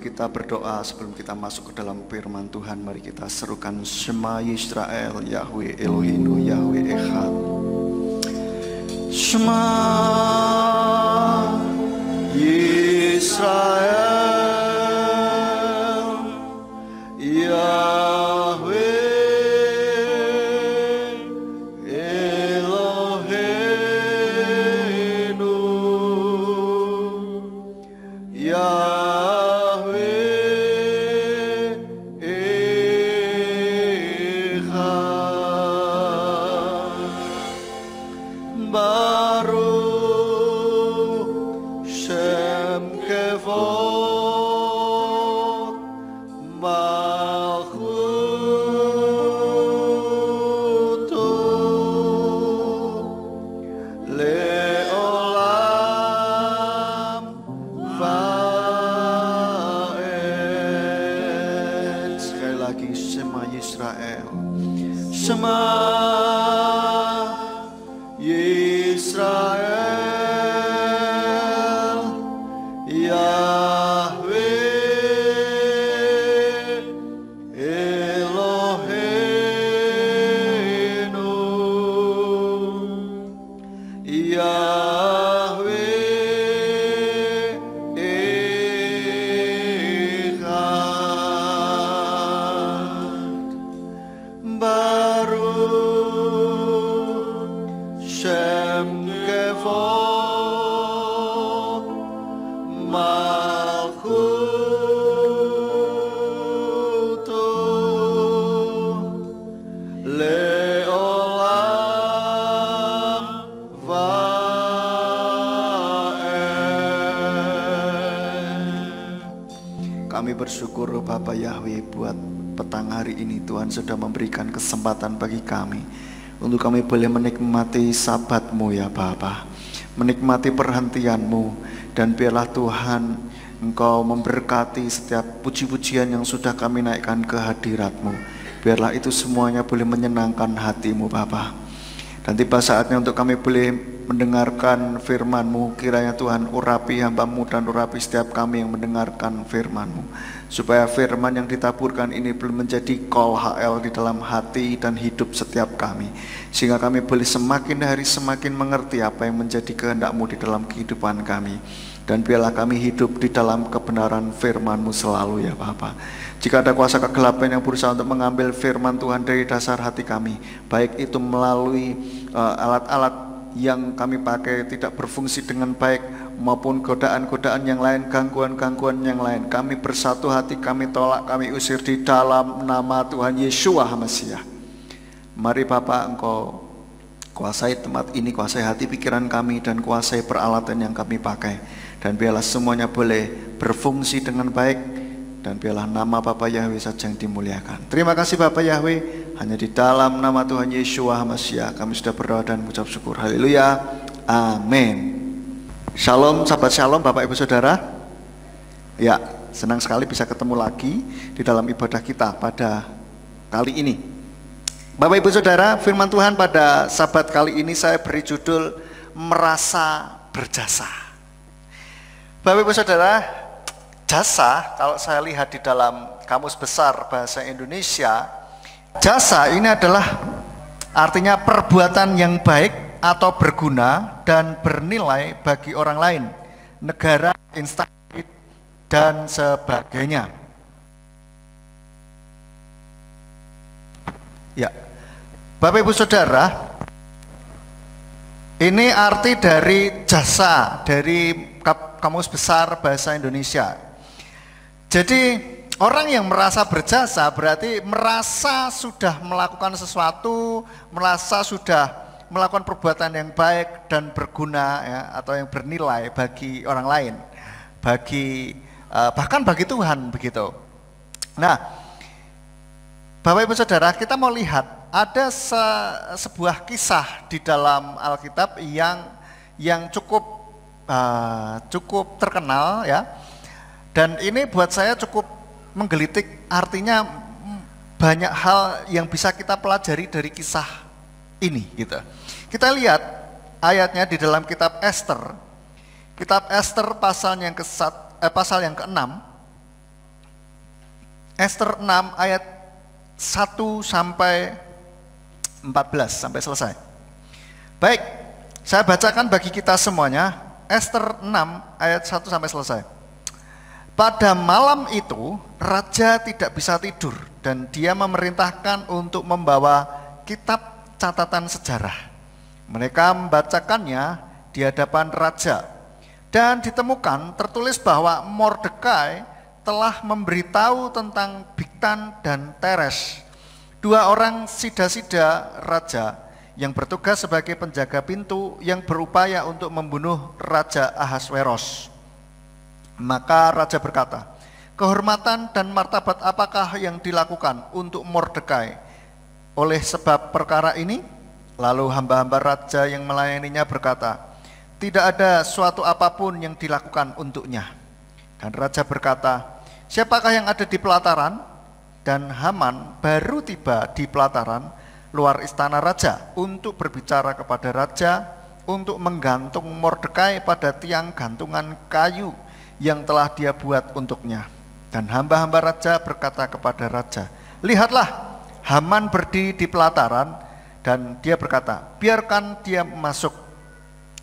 kita berdoa, sebelum kita masuk ke dalam firman Tuhan, mari kita serukan Shema Yisrael, Yahweh Elohinu, Yahweh Echad. Shema Yisrael, Yahweh Elohenu, Yahweh Echad. Baruch Shem Kevod Malchuto Leolam Vaed. Sekali lagi, Shema Yisrael, Shema Yisrael, Yahweh Elohenu, Yahweh Echad. Baruch Shem Kevod Malchuto Leolam Vaed. Kami bersyukur Bapa Yahweh buat petang hari ini. Tuhan sudah memberikan kesempatan bagi kami untuk kami boleh menikmati sabat-Mu ya Bapa, menikmati perhentian-Mu, dan biarlah Tuhan Engkau memberkati setiap puji-pujian yang sudah kami naikkan ke hadirat-Mu. Biarlah itu semuanya boleh menyenangkan hati-Mu Bapa. Dan tiba saatnya untuk kami boleh mendengarkan firman-Mu. Kiranya Tuhan urapi hamba-Mu dan urapi setiap kami yang mendengarkan firman-Mu, supaya firman yang ditaburkan ini belum menjadi kol HL di dalam hati dan hidup setiap kami, sehingga kami boleh semakin hari semakin mengerti apa yang menjadi kehendak-Mu di dalam kehidupan kami. Dan biarlah kami hidup di dalam kebenaran firman-Mu selalu ya Bapa. Jika ada kuasa kegelapan yang berusaha untuk mengambil firman Tuhan dari dasar hati kami, baik itu melalui alat-alat yang kami pakai tidak berfungsi dengan baik, maupun godaan-godaan yang lain, gangguan-gangguan yang lain, kami bersatu hati, kami tolak, kami usir di dalam nama Tuhan Yeshua HaMashiach. Mari Bapa, Engkau kuasai tempat ini, kuasai hati pikiran kami, dan kuasai peralatan yang kami pakai. Dan biarlah semuanya boleh berfungsi dengan baik, dan biarlah nama Bapa Yahweh saja yang dimuliakan. Terima kasih Bapa Yahweh, hanya di dalam nama Tuhan Yeshua HaMashiach kami sudah berdoa dan mengucap syukur. Haleluya, amin. Shalom, sahabat shalom, Bapak Ibu Saudara. Ya, senang sekali bisa ketemu lagi di dalam ibadah kita pada kali ini. Bapak Ibu Saudara, firman Tuhan pada sabat kali ini saya beri judul merasa berjasa. Bapak Ibu Saudara, jasa kalau saya lihat di dalam Kamus Besar Bahasa Indonesia, jasa ini adalah artinya perbuatan yang baik atau berguna dan bernilai bagi orang lain, negara, instansi, dan sebagainya. Ya, Bapak Ibu Saudara, ini arti dari jasa dari Kamus Besar Bahasa Indonesia. Jadi orang yang merasa berjasa berarti merasa sudah melakukan sesuatu, merasa sudah melakukan perbuatan yang baik dan berguna ya, atau yang bernilai bagi orang lain, bagi bahkan bagi Tuhan begitu. Nah, Bapak Ibu Saudara, kita mau lihat ada sebuah kisah di dalam Alkitab yang cukup terkenal ya, dan ini buat saya cukup menggelitik. Artinya banyak hal yang bisa kita pelajari dari kisah ini gitu. Kita lihat ayatnya di dalam kitab Ester. Kitab Ester pasal yang ke-6. Ester 6 ayat 1 sampai 14 sampai selesai. Baik, saya bacakan bagi kita semuanya Ester 6 ayat 1 sampai selesai. Pada malam itu raja tidak bisa tidur dan dia memerintahkan untuk membawa kitab catatan sejarah. Mereka membacakannya di hadapan raja dan ditemukan tertulis bahwa Mordekai telah memberitahu tentang Bigtan dan Teres, dua orang sida-sida raja yang bertugas sebagai penjaga pintu yang berupaya untuk membunuh Raja Ahasveros. Maka raja berkata, kehormatan dan martabat apakah yang dilakukan untuk Mordekai oleh sebab perkara ini? Lalu hamba-hamba raja yang melayaninya berkata, tidak ada suatu apapun yang dilakukan untuknya. Dan raja berkata, siapakah yang ada di pelataran? Dan Haman baru tiba di pelataran luar istana raja untuk berbicara kepada raja untuk menggantung Mordekai pada tiang gantungan kayu yang telah dia buat untuknya. Dan hamba-hamba raja berkata kepada raja, lihatlah, Haman berdiri di pelataran. Dan dia berkata, biarkan dia masuk.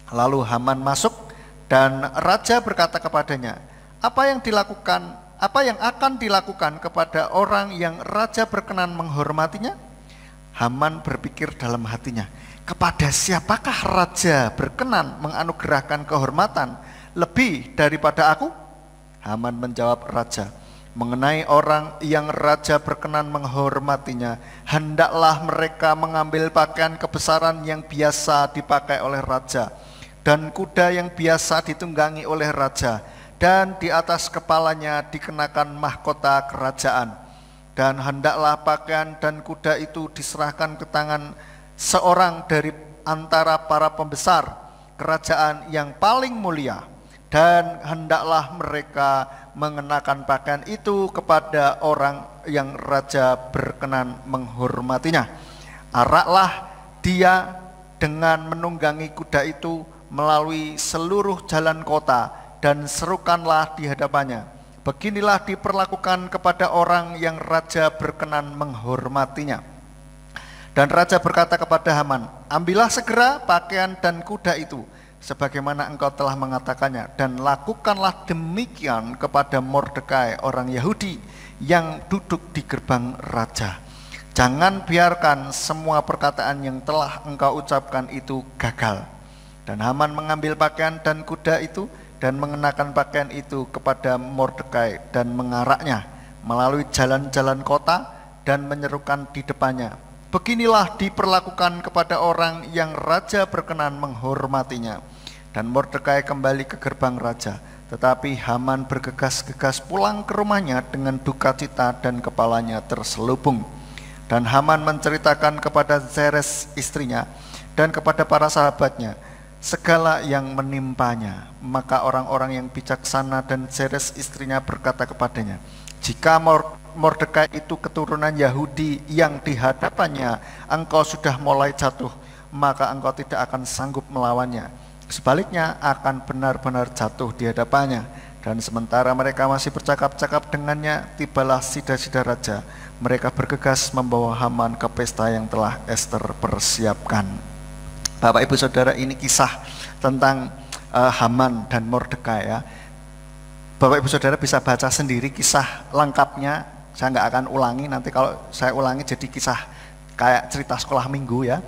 Lalu Haman masuk dan raja berkata kepadanya, apa yang akan dilakukan kepada orang yang raja berkenan menghormatinya? Haman berpikir dalam hatinya, kepada siapakah raja berkenan menganugerahkan kehormatan lebih daripada aku? Haman menjawab raja, mengenai orang yang raja berkenan menghormatinya, hendaklah mereka mengambil pakaian kebesaran yang biasa dipakai oleh raja, dan kuda yang biasa ditunggangi oleh raja, dan di atas kepalanya dikenakan mahkota kerajaan. Dan hendaklah pakaian dan kuda itu diserahkan ke tangan seorang dari antara para pembesar kerajaan yang paling mulia, dan hendaklah mereka mengenakan pakaian itu kepada orang yang raja berkenan menghormatinya. Araklah dia dengan menunggangi kuda itu melalui seluruh jalan kota dan serukanlah di hadapannya. Beginilah diperlakukan kepada orang yang raja berkenan menghormatinya. Dan raja berkata kepada Haman, ambillah segera pakaian dan kuda itu sebagaimana engkau telah mengatakannya, dan lakukanlah demikian kepada Mordekai orang Yahudi yang duduk di gerbang raja. Jangan biarkan semua perkataan yang telah engkau ucapkan itu gagal. Dan Haman mengambil pakaian dan kuda itu dan mengenakan pakaian itu kepada Mordekai dan mengaraknya melalui jalan-jalan kota dan menyerukan di depannya, beginilah diperlakukan kepada orang yang raja berkenan menghormatinya. Dan Mordekai kembali ke gerbang raja, tetapi Haman bergegas-gegas pulang ke rumahnya dengan duka cita dan kepalanya terselubung. Dan Haman menceritakan kepada Zeres istrinya dan kepada para sahabatnya segala yang menimpanya. Maka orang-orang yang bijaksana dan Zeres istrinya berkata kepadanya, jika Mordekai itu keturunan Yahudi yang di hadapannya engkau sudah mulai jatuh, maka engkau tidak akan sanggup melawannya. Sebaliknya akan benar-benar jatuh di hadapannya. Dan sementara mereka masih bercakap-cakap dengannya, tibalah sida-sida raja. Mereka bergegas membawa Haman ke pesta yang telah Ester persiapkan. Bapak Ibu Saudara, ini kisah tentang Haman dan Mordekai ya. Bapak Ibu Saudara bisa baca sendiri kisah lengkapnya. Saya nggak akan ulangi, nanti kalau saya ulangi jadi kisah kayak cerita sekolah minggu ya.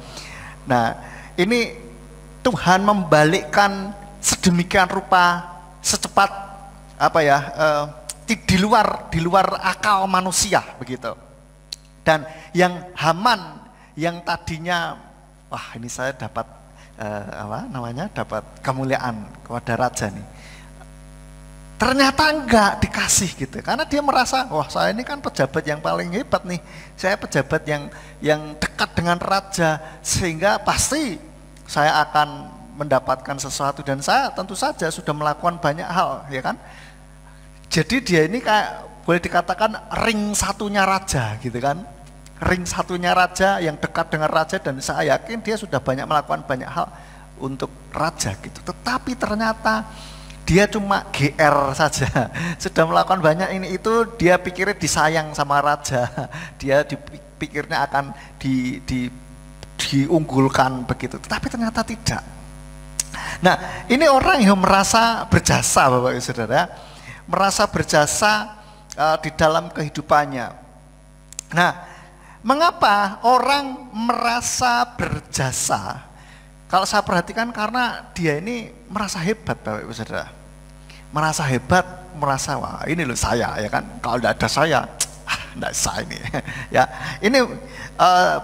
Nah, ini Tuhan membalikkan sedemikian rupa secepat di luar akal manusia begitu. Dan yang Haman yang tadinya wah ini saya dapat dapat kemuliaan kepada raja nih. Ternyata enggak dikasih gitu, karena dia merasa wah saya ini kan pejabat yang paling hebat nih, saya pejabat yang dekat dengan raja sehingga pasti saya akan mendapatkan sesuatu, dan saya tentu saja sudah melakukan banyak hal ya kan. Jadi dia ini kayak boleh dikatakan ring satunya raja gitu kan, ring satunya raja yang dekat dengan raja, dan saya yakin dia sudah banyak melakukan banyak hal untuk raja gitu. Tetapi ternyata dia cuma GR saja, sudah melakukan banyak ini itu, dia pikirnya disayang sama raja, dia dipikirnya akan diunggulkan begitu, tapi ternyata tidak. Nah, ini orang yang merasa berjasa, Bapak Ibu Saudara, merasa berjasa di dalam kehidupannya. Nah, mengapa orang merasa berjasa? Kalau saya perhatikan karena dia ini merasa hebat, Bapak Ibu Saudara. Merasa hebat, merasa wah ini loh saya, ya kan. Kalau tidak ada saya, tidak saya ini. Ya, ini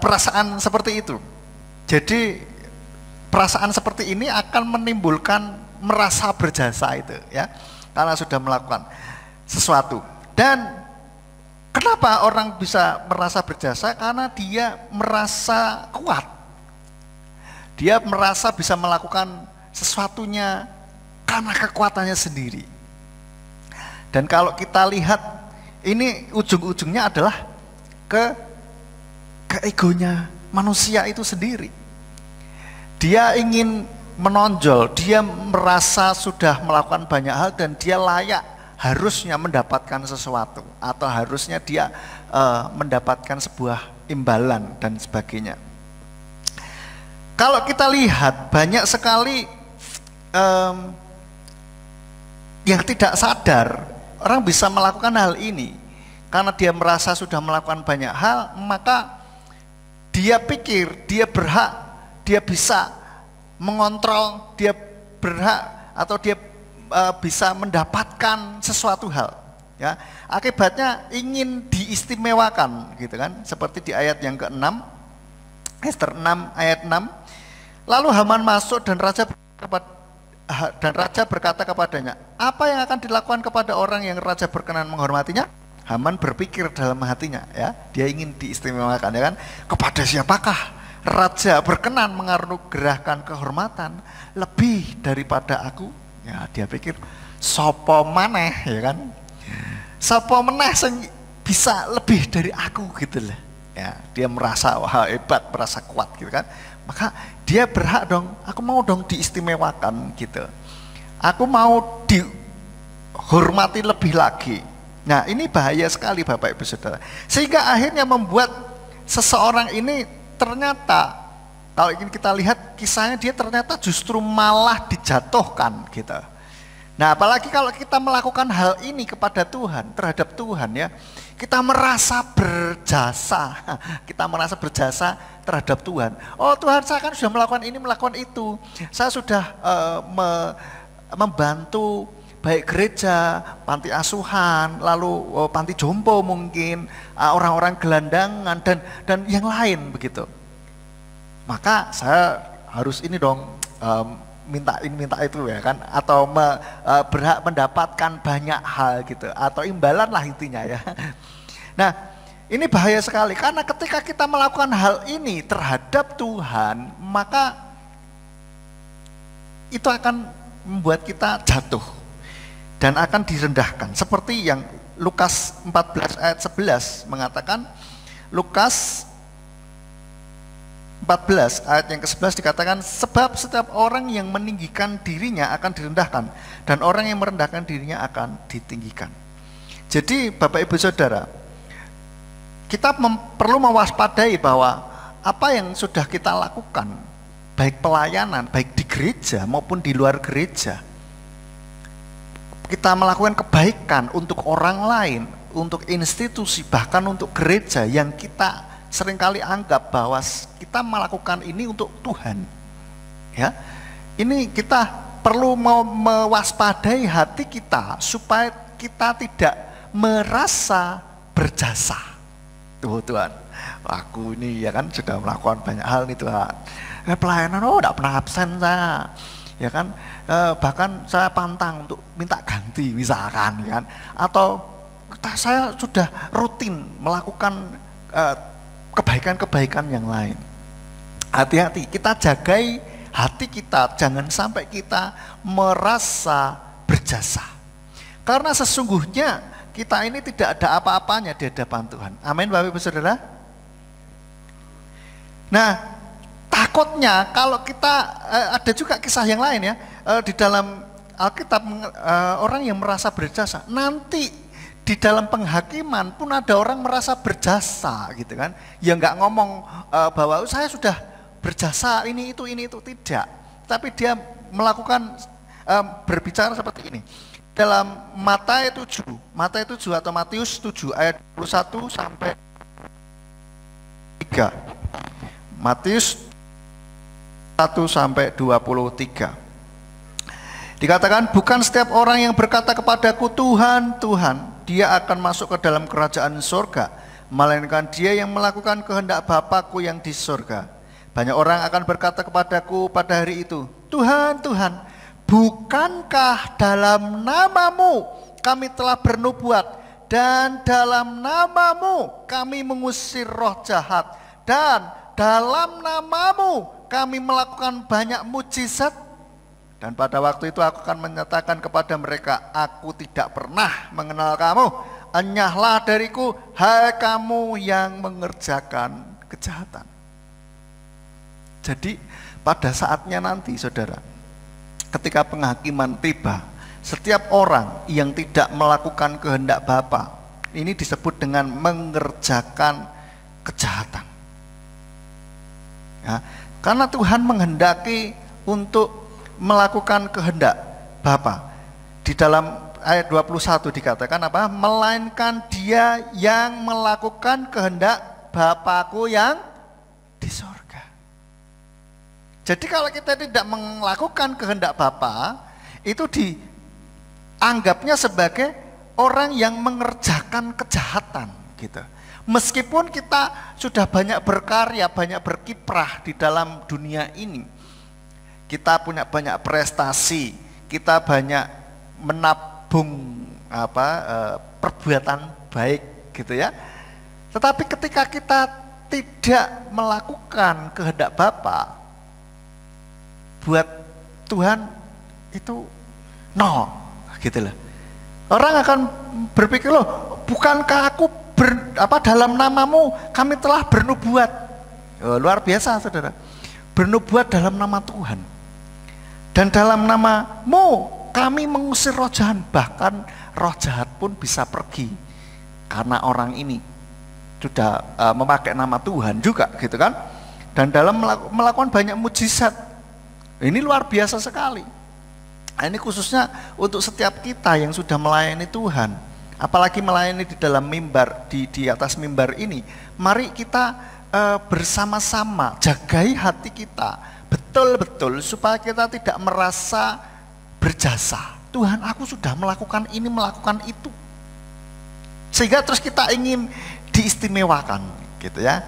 perasaan seperti itu. Jadi perasaan seperti ini akan menimbulkan merasa berjasa itu, ya, karena sudah melakukan sesuatu. Dan kenapa orang bisa merasa berjasa? Karena dia merasa kuat. Dia merasa bisa melakukan sesuatunya karena kekuatannya sendiri. Dan kalau kita lihat, ini ujung-ujungnya adalah ke egonya manusia itu sendiri. Dia ingin menonjol, dia merasa sudah melakukan banyak hal dan dia layak, harusnya mendapatkan sesuatu, atau harusnya dia mendapatkan sebuah imbalan dan sebagainya. Kalau kita lihat banyak sekali yang tidak sadar, orang bisa melakukan hal ini karena dia merasa sudah melakukan banyak hal, maka dia pikir dia berhak, dia bisa mengontrol, dia berhak atau dia bisa mendapatkan sesuatu hal. Ya, akibatnya ingin diistimewakan, gitu kan? Seperti di ayat yang ke-6, Ester 6 ayat 6. Lalu Haman masuk dan raja berkata kepadanya, apa yang akan dilakukan kepada orang yang raja berkenan menghormatinya? Haman berpikir dalam hatinya, ya, dia ingin diistimewakan, ya kan? Kepada siapakah raja berkenan menganugerahkan kehormatan lebih daripada aku? Ya, dia pikir sopo maneh, ya kan? Sopo meneh sing bisa lebih dari aku, gitu lah. Ya, dia merasa wah hebat, merasa kuat, gitu kan? Maka dia berhak dong, aku mau dong diistimewakan gitu. Aku mau dihormati lebih lagi. Nah, ini bahaya sekali Bapak Ibu Saudara. Sehingga akhirnya membuat seseorang ini ternyata, kalau ingin kita lihat kisahnya, dia ternyata justru malah dijatuhkan gitu. Nah, apalagi kalau kita melakukan hal ini kepada Tuhan, terhadap Tuhan, ya, kita merasa berjasa, kita merasa berjasa terhadap Tuhan. Oh Tuhan, saya kan sudah melakukan ini, melakukan itu. Saya sudah membantu baik gereja, panti asuhan, lalu panti jompo mungkin, orang-orang gelandangan dan yang lain begitu. Maka saya harus ini dong, minta ini minta itu, ya kan, atau berhak mendapatkan banyak hal gitu, atau imbalan lah intinya, ya. Nah, ini bahaya sekali karena ketika kita melakukan hal ini terhadap Tuhan, maka itu akan membuat kita jatuh dan akan direndahkan, seperti yang Lukas 14 ayat 11 mengatakan. Lukas 14 ayat yang ke-11 dikatakan, sebab setiap orang yang meninggikan dirinya akan direndahkan, dan orang yang merendahkan dirinya akan ditinggikan. Jadi Bapak Ibu Saudara, kita perlu mewaspadai bahwa apa yang sudah kita lakukan, baik pelayanan, baik di gereja maupun di luar gereja, kita melakukan kebaikan untuk orang lain, untuk institusi, bahkan untuk gereja yang kita seringkali anggap bahwa kita melakukan ini untuk Tuhan, ya. Ini kita perlu mewaspadai hati kita supaya kita tidak merasa berjasa. Tuh Tuhan, aku ini ya kan sudah melakukan banyak hal nih Tuhan. Pelayanan tidak pernah absen saya, ya kan. Bahkan saya pantang untuk minta ganti misalkan, ya kan. Atau saya sudah rutin melakukan kebaikan-kebaikan yang lain. Hati-hati, kita jagai hati kita, jangan sampai kita merasa berjasa. Karena sesungguhnya kita ini tidak ada apa-apanya di hadapan Tuhan. Amin Bapak Ibu Saudara. Nah, takutnya kalau kita ada juga kisah yang lain, ya, di dalam Alkitab orang yang merasa berjasa, nanti di dalam penghakiman pun ada orang merasa berjasa gitu kan. Ya nggak ngomong bahwa saya sudah berjasa ini itu, tidak. Tapi dia melakukan berbicara seperti ini. Dalam Matius 7 atau Matius 7 ayat 21 sampai 3. Matius 1 sampai 23. Dikatakan, bukan setiap orang yang berkata kepadaku Tuhan, Tuhan, dia akan masuk ke dalam kerajaan surga, melainkan dia yang melakukan kehendak Bapa-Ku yang di surga. Banyak orang akan berkata kepadaku pada hari itu, Tuhan, Tuhan, bukankah dalam namamu kami telah bernubuat, dan dalam namamu kami mengusir roh jahat, dan dalam namamu kami melakukan banyak mujizat? Dan pada waktu itu aku akan menyatakan kepada mereka, aku tidak pernah mengenal kamu, enyahlah dariku, hai kamu yang mengerjakan kejahatan. Jadi pada saatnya nanti saudara, ketika penghakiman tiba, setiap orang yang tidak melakukan kehendak Bapa, ini disebut dengan mengerjakan kejahatan. Ya, karena Tuhan menghendaki untuk melakukan kehendak Bapa. Di dalam ayat 21 dikatakan apa? Melainkan dia yang melakukan kehendak Bapa-Ku yang di surga. Jadi kalau kita tidak melakukan kehendak Bapa, itu dianggapnya sebagai orang yang mengerjakan kejahatan gitu. Meskipun kita sudah banyak berkarya, banyak berkiprah di dalam dunia ini, kita punya banyak prestasi, kita banyak menabung perbuatan baik gitu ya. Tetapi ketika kita tidak melakukan kehendak Bapa, buat Tuhan itu gitu loh. Orang akan berpikir, loh, bukankah aku dalam namamu kami telah bernubuat. Luar biasa saudara, bernubuat dalam nama Tuhan. Dan dalam namamu kami mengusir roh jahat, bahkan roh jahat pun bisa pergi karena orang ini sudah memakai nama Tuhan juga gitu kan. Dan dalam melakukan banyak mujizat, ini luar biasa sekali. Ini khususnya untuk setiap kita yang sudah melayani Tuhan, apalagi melayani di dalam mimbar, di atas mimbar ini. Mari kita bersama-sama jagai hati kita betul-betul supaya kita tidak merasa berjasa. Tuhan, aku sudah melakukan ini, melakukan itu, sehingga terus kita ingin diistimewakan gitu ya.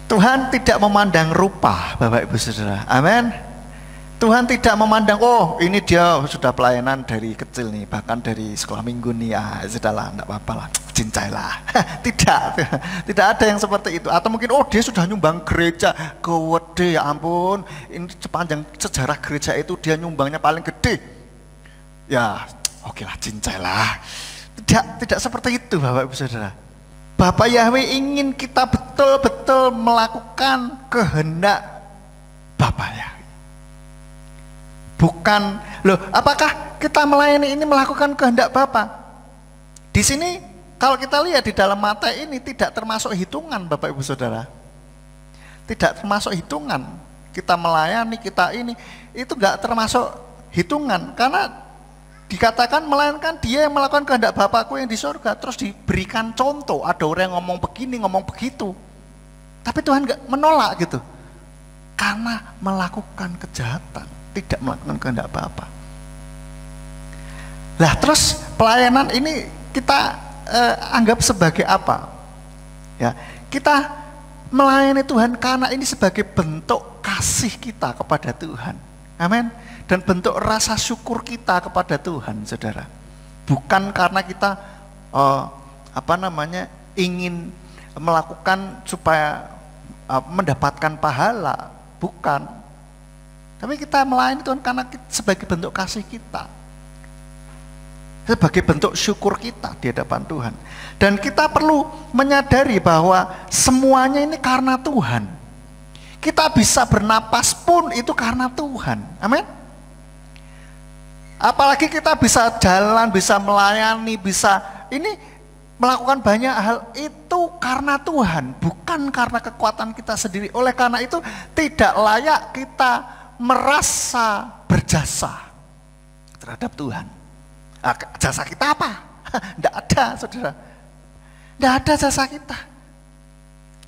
Tuhan tidak memandang rupa, Bapak Ibu Saudara. Amin. Tuhan tidak memandang, oh ini dia sudah pelayanan dari kecil nih, bahkan dari sekolah minggu nih, sudahlah, enggak apa-apa lah, cincailah. Tidak ada yang seperti itu. Atau mungkin, oh dia sudah nyumbang gereja, gede, ya ampun, ini sepanjang sejarah gereja itu dia nyumbangnya paling gede. Ya, oke lah, cincailah. Tidak seperti itu Bapak Ibu Saudara. Bapak Yahweh ingin kita betul-betul melakukan kehendak Bapak Yahweh. Bukan, loh, apakah kita melayani ini melakukan kehendak Bapa? Di sini kalau kita lihat di dalam Matius ini tidak termasuk hitungan Bapak Ibu Saudara. Tidak termasuk hitungan. Kita melayani, kita ini, itu enggak termasuk hitungan. Karena dikatakan melainkan dia yang melakukan kehendak Bapa-Ku yang di surga. Terus diberikan contoh, ada orang yang ngomong begini, ngomong begitu. Tapi Tuhan enggak menolak gitu. Karena melakukan kejahatan, tidak melakukan kehendak Bapa. Lah terus pelayanan ini kita anggap sebagai apa? Ya, kita melayani Tuhan karena ini sebagai bentuk kasih kita kepada Tuhan. Amin. Dan bentuk rasa syukur kita kepada Tuhan, saudara. Bukan karena kita ingin melakukan supaya mendapatkan pahala, bukan. Tapi kita melayani Tuhan karena sebagai bentuk kasih kita, sebagai bentuk syukur kita di hadapan Tuhan. Dan kita perlu menyadari bahwa semuanya ini karena Tuhan. Kita bisa bernapas pun itu karena Tuhan. Amin. Apalagi kita bisa jalan, bisa melayani, bisa ini melakukan banyak hal itu karena Tuhan, bukan karena kekuatan kita sendiri. Oleh karena itu tidak layak kita merasa berjasa terhadap Tuhan. Nah, jasa kita apa? Tidak ada, saudara. Tidak ada jasa kita.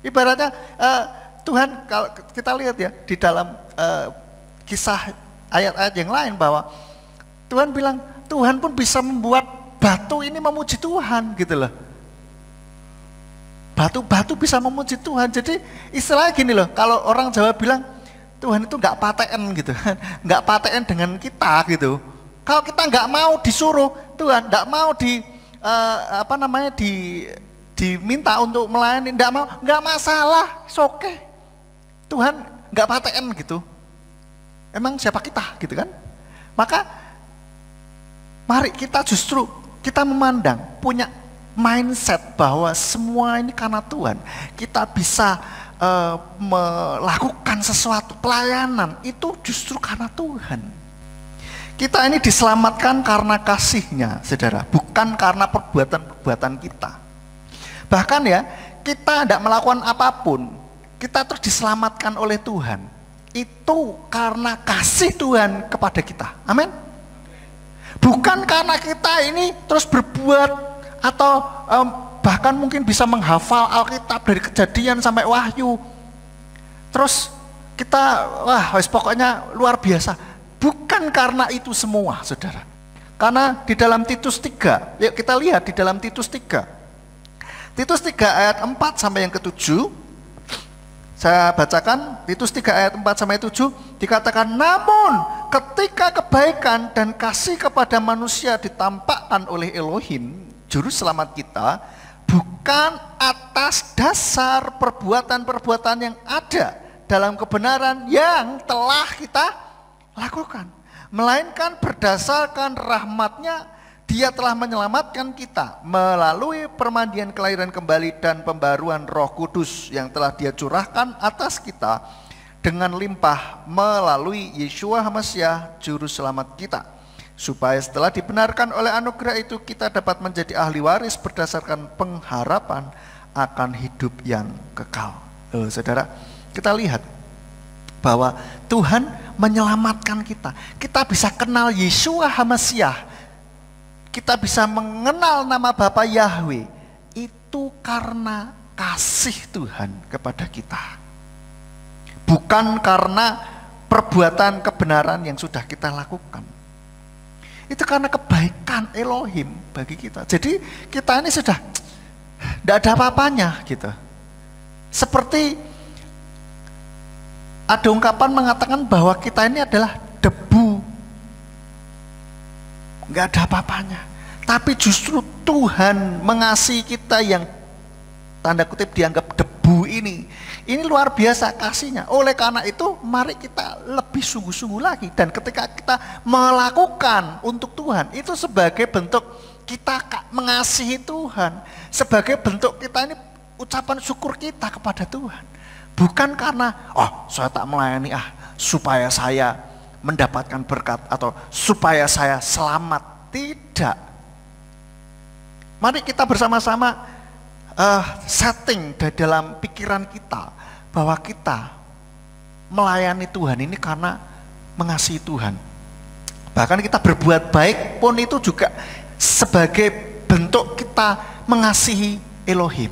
Ibaratnya Tuhan, kalau kita lihat ya di dalam kisah ayat-ayat yang lain bahwa Tuhan bilang, Tuhan pun bisa membuat batu ini memuji Tuhan gitu loh. Batu-batu bisa memuji Tuhan. Jadi istilahnya gini loh, kalau orang Jawa bilang Tuhan itu nggak paten gitu, nggak paten dengan kita gitu. Kalau kita nggak mau disuruh Tuhan, nggak mau diminta untuk melayani, nggak mau, nggak masalah, oke. Tuhan nggak paten gitu. Emang siapa kita gitu kan? Maka mari kita justru kita memandang, punya mindset bahwa semua ini karena Tuhan. Kita bisa melakukan sesuatu, pelayanan itu justru karena Tuhan. Kita ini diselamatkan karena kasih-Nya, saudara, bukan karena perbuatan-perbuatan kita. Bahkan ya, kita tidak melakukan apapun, kita terus diselamatkan oleh Tuhan. Itu karena kasih Tuhan kepada kita. Amin. Bukan karena kita ini terus berbuat atau bahkan mungkin bisa menghafal Alkitab dari Kejadian sampai Wahyu. Terus kita pokoknya luar biasa. Bukan karena itu semua, saudara. Karena di dalam Titus 3, yuk kita lihat di dalam Titus 3. Titus 3 ayat 4 sampai yang ke-7. Saya bacakan Titus 3 ayat 4 sampai 7, dikatakan, namun ketika kebaikan dan kasih kepada manusia ditampakkan oleh Elohim, juru selamat kita, bukan atas dasar perbuatan-perbuatan yang ada dalam kebenaran yang telah kita lakukan, melainkan berdasarkan rahmat-Nya Dia telah menyelamatkan kita melalui permandian kelahiran kembali dan pembaruan Roh Kudus yang telah Dia curahkan atas kita dengan limpah melalui Yeshua HaMasyiah juru selamat kita, supaya setelah dibenarkan oleh anugerah itu kita dapat menjadi ahli waris berdasarkan pengharapan akan hidup yang kekal. Saudara, kita lihat bahwa Tuhan menyelamatkan kita. Kita bisa kenal Yeshua HaMasyiah, kita bisa mengenal nama Bapa Yahweh, itu karena kasih Tuhan kepada kita. Bukan karena perbuatan kebenaran yang sudah kita lakukan. Itu karena kebaikan Elohim bagi kita. Jadi kita ini sudah tidak ada apa-apanya gitu. Seperti ada ungkapan mengatakan bahwa kita ini adalah debu, nggak ada apa-apanya. Tapi justru Tuhan mengasihi kita yang tanda kutip dianggap debu ini. Ini luar biasa kasih-Nya. Oleh karena itu mari kita lebih sungguh-sungguh lagi. Dan ketika kita melakukan untuk Tuhan, itu sebagai bentuk kita mengasihi Tuhan. Sebagai bentuk kita ini ucapan syukur kita kepada Tuhan. Bukan karena, saya tak melayani supaya saya mendapatkan berkat atau supaya saya selamat. Tidak. Mari kita bersama-sama setting di dalam pikiran kita bahwa kita melayani Tuhan ini karena mengasihi Tuhan. Bahkan kita berbuat baik pun itu juga sebagai bentuk kita mengasihi Elohim.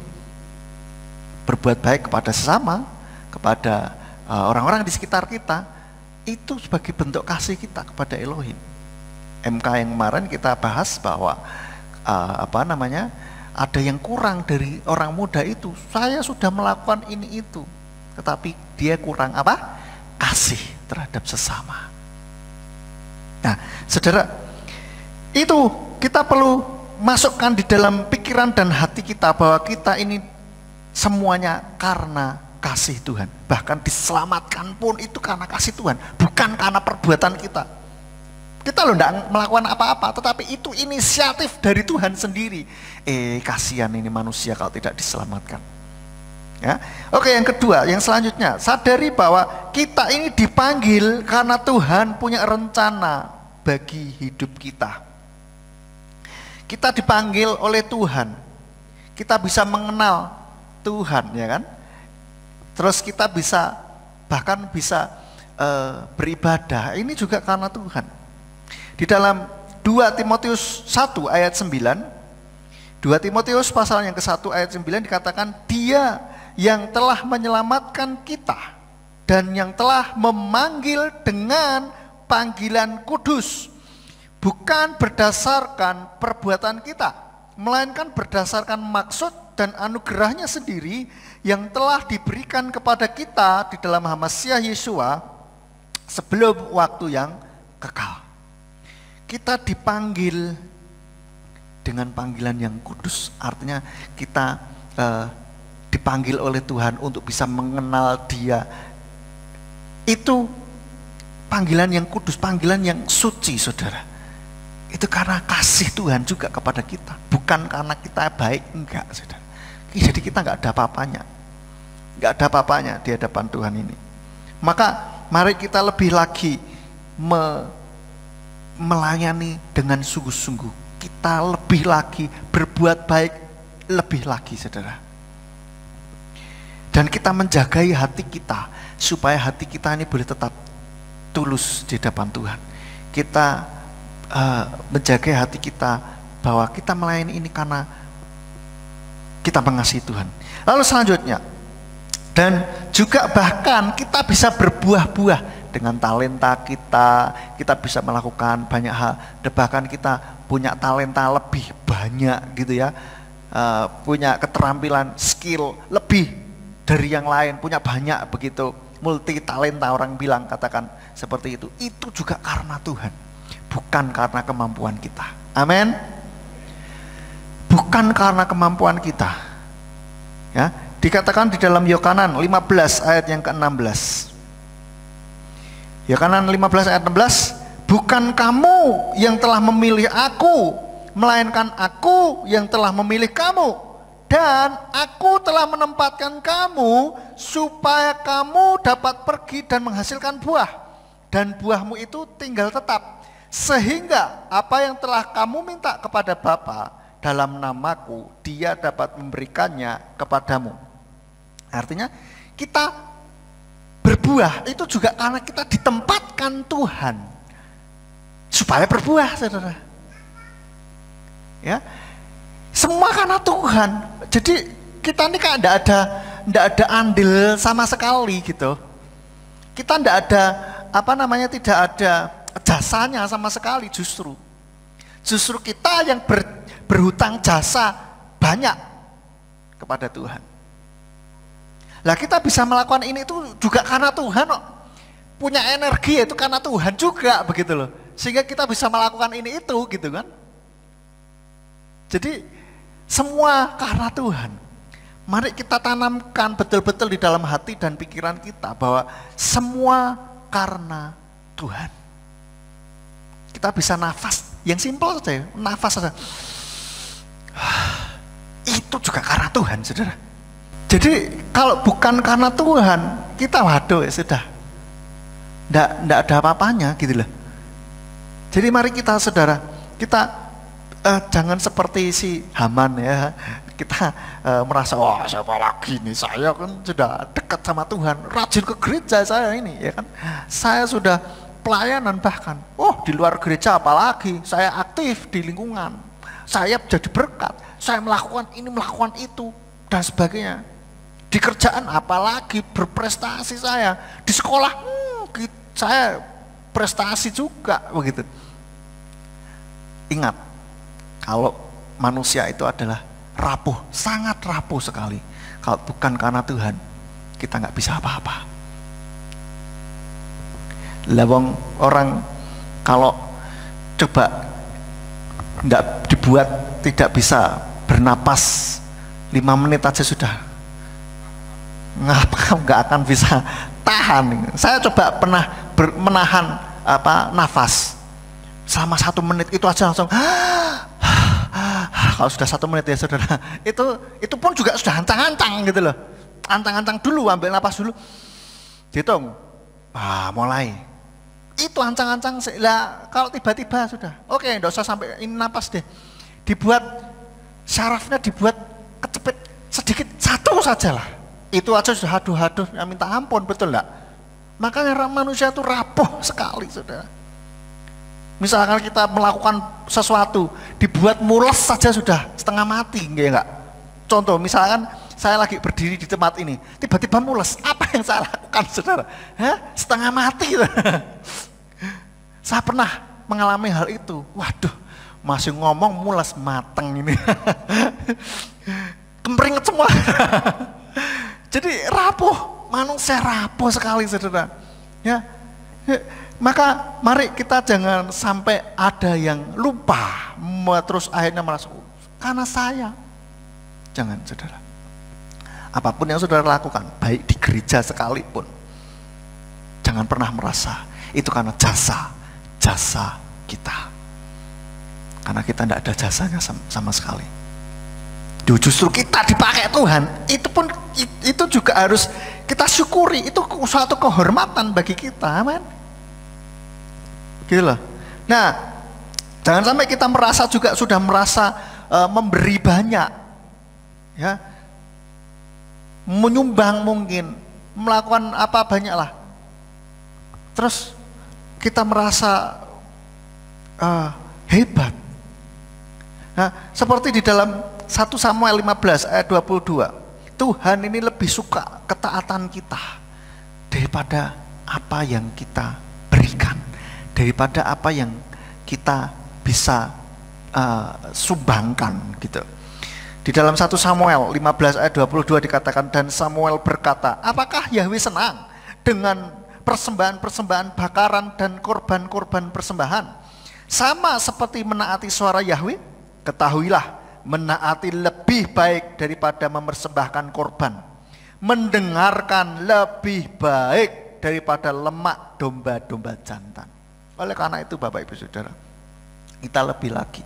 Berbuat baik kepada sesama, kepada orang-orang di sekitar kita, itu sebagai bentuk kasih kita kepada Elohim. MK yang kemarin kita bahas bahwa ada yang kurang dari orang muda itu. Saya sudah melakukan ini itu, tetapi dia kurang apa? Kasih terhadap sesama. Nah, saudara, itu kita perlu masukkan di dalam pikiran dan hati kita bahwa kita ini semuanya karena kasih Tuhan. Bahkan diselamatkan pun itu karena kasih Tuhan, bukan karena perbuatan kita. Kita loh tidak melakukan apa-apa, tetapi itu inisiatif dari Tuhan sendiri. Kasihan ini manusia kalau tidak diselamatkan. Ya. Oke, yang kedua, yang selanjutnya, sadari bahwa kita ini dipanggil karena Tuhan punya rencana bagi hidup kita. Kita dipanggil oleh Tuhan, kita bisa mengenal Tuhan, ya kan? Terus kita bahkan bisa beribadah, ini juga karena Tuhan. Di dalam 2 Timotius 1 ayat 9, 2 Timotius pasal yang ke-1 ayat 9 dikatakan, Dia yang telah menyelamatkan kita dan yang telah memanggil dengan panggilan kudus, bukan berdasarkan perbuatan kita, melainkan berdasarkan maksud dan anugerahnya sendiri yang telah diberikan kepada kita di dalam Masiah Yesua sebelum waktu yang kekal. Kita dipanggil dengan panggilan yang kudus, artinya kita dipanggil oleh Tuhan untuk bisa mengenal Dia. Itu panggilan yang kudus, panggilan yang suci, saudara. Itu karena kasih Tuhan juga kepada kita, bukan karena kita baik, enggak, saudara. Jadi kita enggak ada apa-apanya, enggak ada apa-apanya di hadapan Tuhan ini. Maka mari kita lebih lagi melayani dengan sungguh-sungguh. Kita lebih lagi berbuat baik, lebih lagi, saudara. Dan kita menjagai hati kita, supaya hati kita ini boleh tetap tulus di hadapan Tuhan. Kita menjaga hati kita bahwa kita melayani ini karena kita mengasihi Tuhan. Lalu selanjutnya, dan juga bahkan kita bisa berbuah-buah dengan talenta kita. Kita bisa melakukan banyak hal, bahkan kita punya talenta lebih banyak gitu ya, punya keterampilan, skill lebih dari yang lain, punya banyak begitu, multi talenta orang bilang, katakan seperti itu. Itu juga karena Tuhan, bukan karena kemampuan kita. Amin. Bukan karena kemampuan kita. Ya, dikatakan di dalam Yohanan 15 ayat yang ke-16. Yohanan 15 ayat 16, bukan kamu yang telah memilih aku, melainkan aku yang telah memilih kamu. Dan aku telah menempatkan kamu supaya kamu dapat pergi dan menghasilkan buah, dan buahmu itu tinggal tetap, sehingga apa yang telah kamu minta kepada Bapa dalam namaku, Dia dapat memberikannya kepadamu. Artinya kita berbuah itu juga karena kita ditempatkan Tuhan supaya berbuah, saudara. Ya, semua karena Tuhan. Jadi kita ini kan enggak ada andil sama sekali gitu. Kita enggak ada tidak ada jasanya sama sekali, justru kita yang berhutang jasa banyak kepada Tuhan. Lah kita bisa melakukan ini itu juga karena Tuhan kok. Punya energi itu karena Tuhan juga begitu loh. Sehingga kita bisa melakukan ini itu gitu kan. Jadi semua karena Tuhan. Mari kita tanamkan betul-betul di dalam hati dan pikiran kita bahwa semua karena Tuhan. Kita bisa nafas, yang simpel saja, nafas saja. Itu juga karena Tuhan, saudara. Jadi kalau bukan karena Tuhan, kita waduh ya sudah, nggak ada apa-apanya gitu loh. Jadi mari kita, saudara, kita jangan seperti si Haman ya, kita merasa wah siapa lagi nih, saya kan sudah dekat sama Tuhan, rajin ke gereja saya ini ya kan, saya sudah pelayanan bahkan, di luar gereja apalagi, saya aktif di lingkungan, saya jadi berkat, saya melakukan ini melakukan itu dan sebagainya, di kerjaan apalagi berprestasi saya, di sekolah saya prestasi juga begitu. Ingat, kalau manusia itu adalah rapuh, sangat rapuh sekali. Kalau bukan karena Tuhan, kita nggak bisa apa-apa. Lawang orang kalau coba nggak dibuat tidak bisa bernapas 5 menit aja sudah nggak akan bisa tahan. Saya coba pernah menahan nafas selama 1 menit itu aja langsung. Kalau sudah 1 menit ya saudara, itu pun juga sudah ancang-ancang gitu loh. Ancang-ancang dulu, ambil napas dulu, hitung, mulai Itu ancang-ancang, lah kalau tiba-tiba sudah, oke, enggak usah sampai ini napas deh. Dibuat syarafnya dibuat kecepit sedikit, satu saja lah. Itu aja sudah haduh-haduh, ya minta ampun, betul enggak? Makanya manusia itu rapuh sekali, saudara. Misalkan kita melakukan sesuatu, dibuat mules saja sudah setengah mati, enggak? Contoh, misalkan saya lagi berdiri di tempat ini, tiba-tiba mules, apa yang saya lakukan, saudara? Setengah mati. Saya pernah mengalami hal itu. Waduh, masih ngomong mules mateng ini. Kemeringet semua. Jadi rapuh, manusia rapuh sekali, saudara. Ya, maka mari kita jangan sampai ada yang lupa, terus akhirnya merasa karena saya. Jangan, saudara. Apapun yang saudara lakukan, baik di gereja sekalipun, jangan pernah merasa itu karena jasa kita. Karena kita tidak ada jasanya sama sekali. Justru kita dipakai Tuhan, itu juga harus kita syukuri, itu suatu kehormatan bagi kita, amin. Gitu loh. Nah, jangan sampai kita merasa juga sudah merasa memberi banyak, ya, menyumbang mungkin, melakukan apa banyak lah. Terus kita merasa hebat. Nah, seperti di dalam 1 Samuel 15 ayat 22, Tuhan ini lebih suka ketaatan kita daripada apa yang kita berikan, daripada apa yang kita bisa sumbangkan gitu. Di dalam 1 Samuel 15 ayat 22 dikatakan, dan Samuel berkata, apakah Yahweh senang dengan persembahan-persembahan bakaran dan korban-korban persembahan? Sama seperti menaati suara Yahweh, ketahuilah menaati lebih baik daripada mempersembahkan korban, mendengarkan lebih baik daripada lemak domba-domba jantan. Oleh karena itu Bapak Ibu Saudara, kita lebih lagi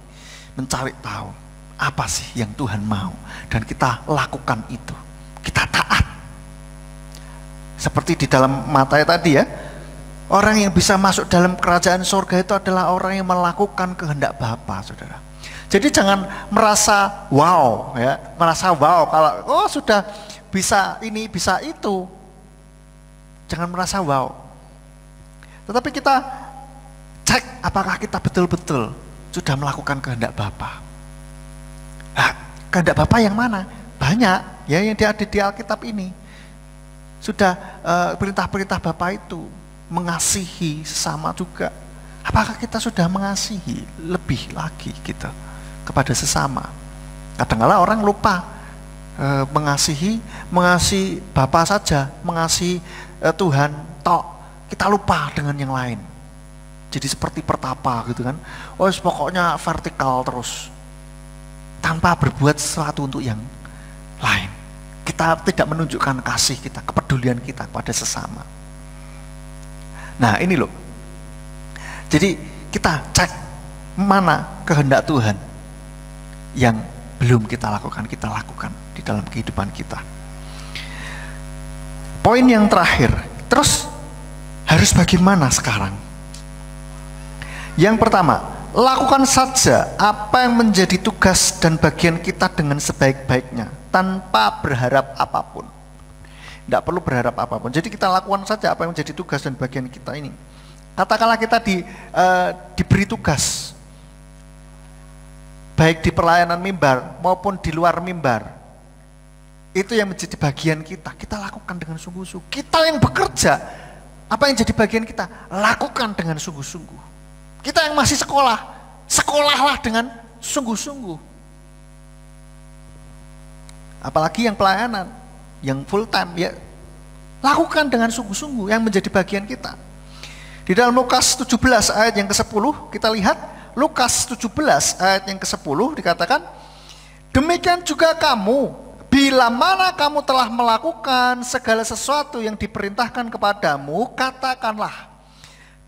mencari tahu apa sih yang Tuhan mau, dan kita lakukan itu, kita taat. Seperti di dalam Matius tadi ya, orang yang bisa masuk dalam kerajaan surga itu adalah orang yang melakukan kehendak Bapa, saudara. Jadi jangan merasa wow, ya, merasa wow kalau sudah bisa ini bisa itu. Jangan merasa wow. Tetapi kita cek apakah kita betul-betul sudah melakukan kehendak Bapa. Nah, kehendak Bapa yang mana? Banyak ya yang ada di Alkitab ini. Sudah perintah-perintah Bapa itu, mengasihi sesama juga. Apakah kita sudah mengasihi lebih lagi kita kepada sesama? Kadang-kala orang lupa mengasihi Bapa saja, mengasihi Tuhan tok. Kita lupa dengan yang lain. Jadi seperti pertapa gitu kan. Pokoknya vertikal terus, tanpa berbuat sesuatu untuk yang lain. Kita tidak menunjukkan kasih kita, kepedulian kita pada sesama. Nah ini loh. Jadi kita cek mana kehendak Tuhan yang belum kita lakukan di dalam kehidupan kita. Poin yang terakhir, terus harus bagaimana sekarang? Yang pertama, lakukan saja apa yang menjadi tugas dan bagian kita dengan sebaik-baiknya, tanpa berharap apapun. Tidak perlu berharap apapun. Jadi kita lakukan saja apa yang menjadi tugas dan bagian kita ini. Katakanlah kita diberi tugas, baik di pelayanan mimbar maupun di luar mimbar. Itu yang menjadi bagian kita. Kita lakukan dengan sungguh-sungguh. Kita yang bekerja, apa yang jadi bagian kita, lakukan dengan sungguh-sungguh. Kita yang masih sekolah, sekolahlah dengan sungguh-sungguh. Apalagi yang pelayanan, yang full time, ya lakukan dengan sungguh-sungguh yang menjadi bagian kita. Di dalam Lukas 17 ayat yang ke-10, kita lihat Lukas 17 ayat yang ke-10 dikatakan, demikian juga kamu, bila mana kamu telah melakukan segala sesuatu yang diperintahkan kepadamu, katakanlah,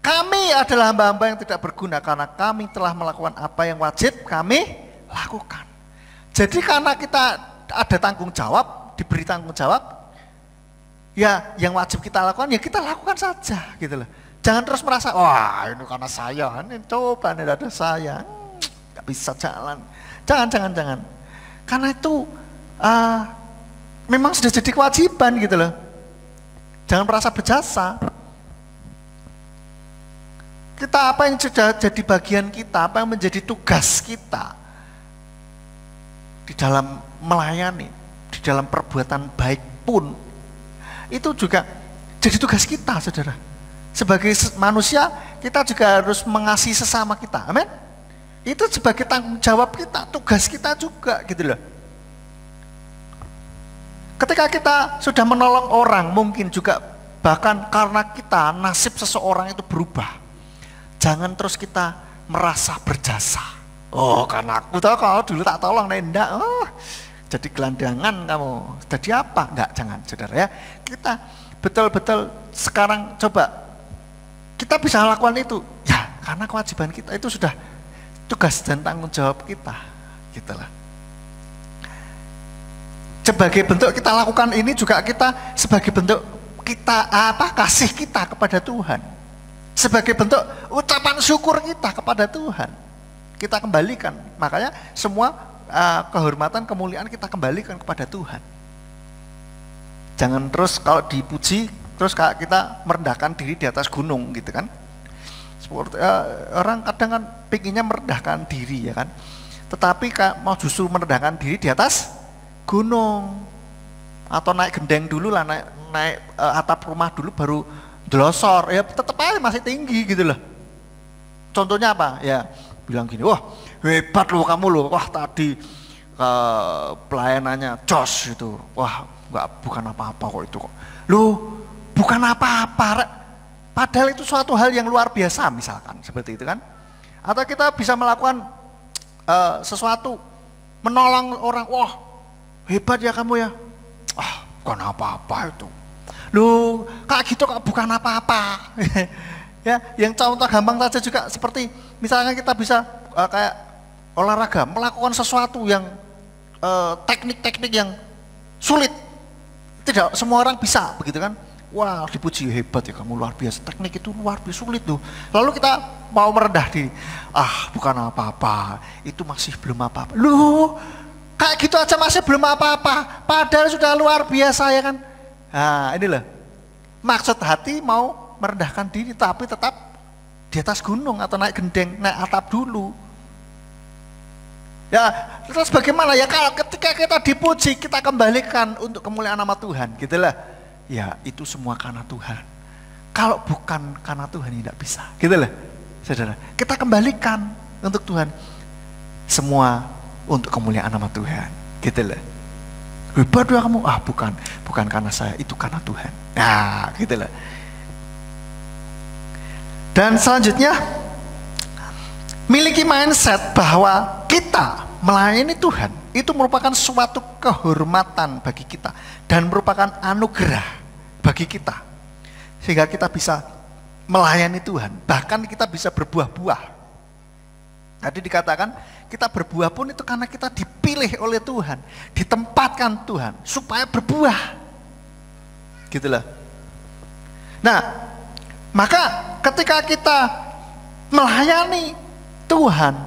kami adalah hamba-hamba yang tidak berguna karena kami telah melakukan apa yang wajib kami lakukan. Jadi karena kita ada tanggung jawab, diberi tanggung jawab, ya yang wajib kita lakukan ya kita lakukan saja gitu loh. Jangan terus merasa, wah ini karena saya, ini coba ini ada saya, nggak bisa jalan. Jangan. Karena itu memang sudah jadi kewajiban gitu loh. Jangan merasa berjasa. Kita apa yang sudah jadi bagian kita, apa yang menjadi tugas kita di dalam melayani, di dalam perbuatan baik pun, itu juga jadi tugas kita, saudara. Sebagai manusia, kita juga harus mengasihi sesama kita, amin. Itu sebagai tanggung jawab kita, tugas kita juga gitu loh. Ketika kita sudah menolong orang, mungkin juga bahkan karena kita, nasib seseorang itu berubah. Jangan terus kita merasa berjasa. Oh, karena aku tahu kalau dulu tak tolong, enggak. Oh, jadi gelandangan kamu. Jadi apa? Enggak, jangan, saudara ya. Kita betul-betul sekarang coba kita bisa lakukan itu. Ya, karena kewajiban kita itu sudah tugas dan tanggung jawab kita. Gitulah. Sebagai bentuk kita lakukan ini juga kita sebagai bentuk kita kasih kita kepada Tuhan. Sebagai bentuk ucapan syukur kita kepada Tuhan, kita kembalikan. Makanya semua kehormatan, kemuliaan kita kembalikan kepada Tuhan. Jangan terus kalau dipuji, terus kita merendahkan diri di atas gunung gitu kan. Seperti, orang kadang kan pinginnya merendahkan diri ya kan. Tetapi mau justru merendahkan diri di atas gunung. Atau naik gendeng dulu lah, naik atap rumah dulu baru delosor, ya tetap aja masih tinggi gitu loh. Contohnya apa? Ya bilang gini, wah hebat loh kamu loh, wah tadi pelayanannya jos itu, wah bukan apa-apa kok itu kok. Loh bukan apa-apa, padahal itu suatu hal yang luar biasa misalkan, seperti itu kan. Atau kita bisa melakukan sesuatu, menolong orang, wah hebat ya kamu ya, bukan apa-apa itu. Loh, kayak gitu kok bukan apa-apa. Ya, yang contoh gampang saja juga seperti misalnya kita bisa kayak olahraga, melakukan sesuatu yang teknik-teknik yang sulit. Tidak semua orang bisa, begitu kan? Wah, dipuji hebat ya kamu, luar biasa. Teknik itu luar biasa sulit tuh. Lalu kita mau merendah diri. Bukan apa-apa. Itu masih belum apa-apa. Loh, kayak gitu aja masih belum apa-apa. Padahal sudah luar biasa ya kan? Nah inilah maksud hati mau merendahkan diri tapi tetap di atas gunung atau naik gendeng, naik atap dulu. Ya terus bagaimana ya kalau ketika kita dipuji kita kembalikan untuk kemuliaan nama Tuhan gitulah. Ya itu semua karena Tuhan. Kalau bukan karena Tuhan tidak bisa gitulah saudara. Kita kembalikan untuk Tuhan semua untuk kemuliaan nama Tuhan gitulah. Hebat ya kamu, bukan karena saya, itu karena Tuhan. Nah, gitu lah. Dan selanjutnya, miliki mindset bahwa kita melayani Tuhan, itu merupakan suatu kehormatan bagi kita. Dan merupakan anugerah bagi kita. Sehingga kita bisa melayani Tuhan, bahkan kita bisa berbuah-buah. Tadi dikatakan, kita berbuah pun itu karena kita dipilih oleh Tuhan, ditempatkan Tuhan supaya berbuah. Gitulah. Nah, maka ketika kita melayani Tuhan,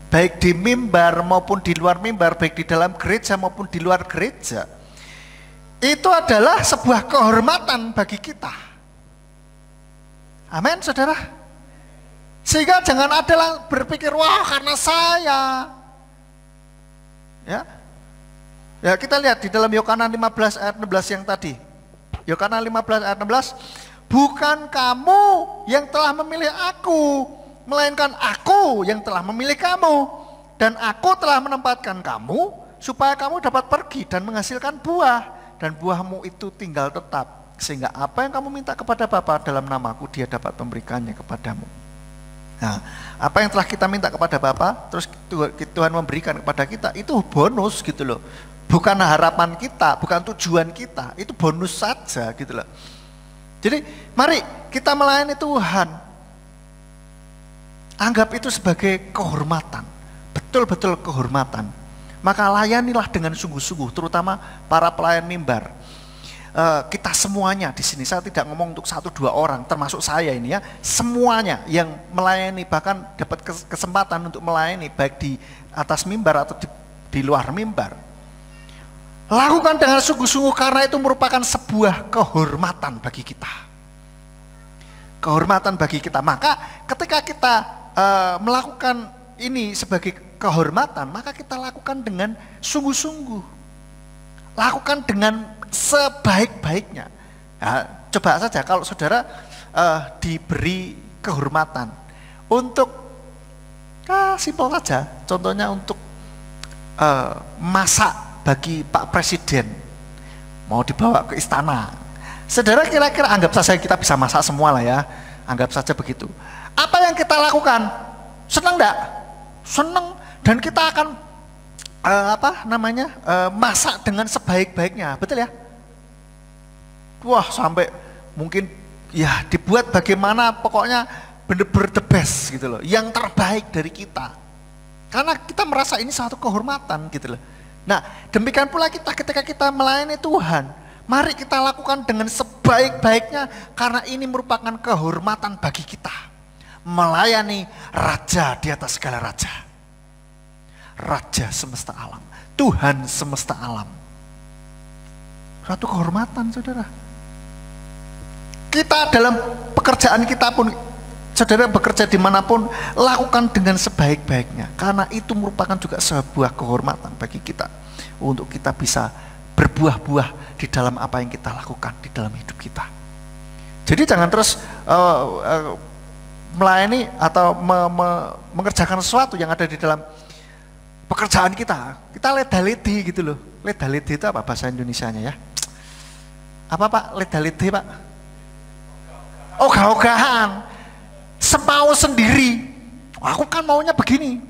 baik di mimbar maupun di luar mimbar, baik di dalam gereja maupun di luar gereja, itu adalah sebuah kehormatan bagi kita. Amin, saudara. Sehingga jangan ada berpikir, wah karena saya. Ya kita lihat di dalam Yohanes 15 ayat 16 yang tadi. Yohanes 15 ayat 16, bukan kamu yang telah memilih aku, melainkan aku yang telah memilih kamu. Dan aku telah menempatkan kamu supaya kamu dapat pergi dan menghasilkan buah. Dan buahmu itu tinggal tetap. Sehingga apa yang kamu minta kepada Bapa dalam namaku, Dia dapat memberikannya kepadamu. Nah, apa yang telah kita minta kepada Bapa, terus Tuhan memberikan kepada kita, itu bonus gitu loh. Bukan harapan kita, bukan tujuan kita, itu bonus saja gitu loh. Jadi, mari kita melayani Tuhan. Anggap itu sebagai kehormatan, betul-betul kehormatan. Maka layanilah dengan sungguh-sungguh, terutama para pelayan mimbar. kita semuanya di sini, saya tidak ngomong untuk 1-2 orang, termasuk saya ini ya, semuanya yang melayani, bahkan dapat kesempatan untuk melayani baik di atas mimbar atau di luar mimbar. Lakukan dengan sungguh-sungguh karena itu merupakan sebuah kehormatan bagi kita. Kehormatan bagi kita. Maka ketika kita melakukan ini sebagai kehormatan, maka kita lakukan dengan sungguh-sungguh. Lakukan dengan sebaik-baiknya. Nah, coba saja kalau saudara diberi kehormatan untuk simpel saja, contohnya untuk masak bagi Pak Presiden, mau dibawa ke istana. Saudara kira-kira anggap saja kita bisa masak semua lah ya, anggap saja begitu. Apa yang kita lakukan? Senang enggak? Senang, dan kita akan masak dengan sebaik-baiknya, betul ya? Wah, sampai mungkin ya dibuat bagaimana, pokoknya bener-bener the best gitu loh, yang terbaik dari kita. Karena kita merasa ini satu kehormatan gitu loh. Nah, demikian pula kita ketika kita melayani Tuhan, mari kita lakukan dengan sebaik-baiknya karena ini merupakan kehormatan bagi kita. Melayani Raja di atas segala raja. Raja semesta alam, Tuhan semesta alam. Suatu kehormatan, saudara. Kita dalam pekerjaan kita pun, saudara bekerja dimanapun, lakukan dengan sebaik-baiknya. Karena itu merupakan juga sebuah kehormatan bagi kita. Untuk kita bisa berbuah-buah di dalam apa yang kita lakukan di dalam hidup kita. Jadi jangan terus melayani atau mengerjakan sesuatu yang ada di dalam pekerjaan kita leda-ledi gitu loh. Leda-ledi itu apa bahasa Indonesianya ya? Apa Pak? Leda-ledi Pak? Ogah-ogahan, semau sendiri. Aku kan maunya begini.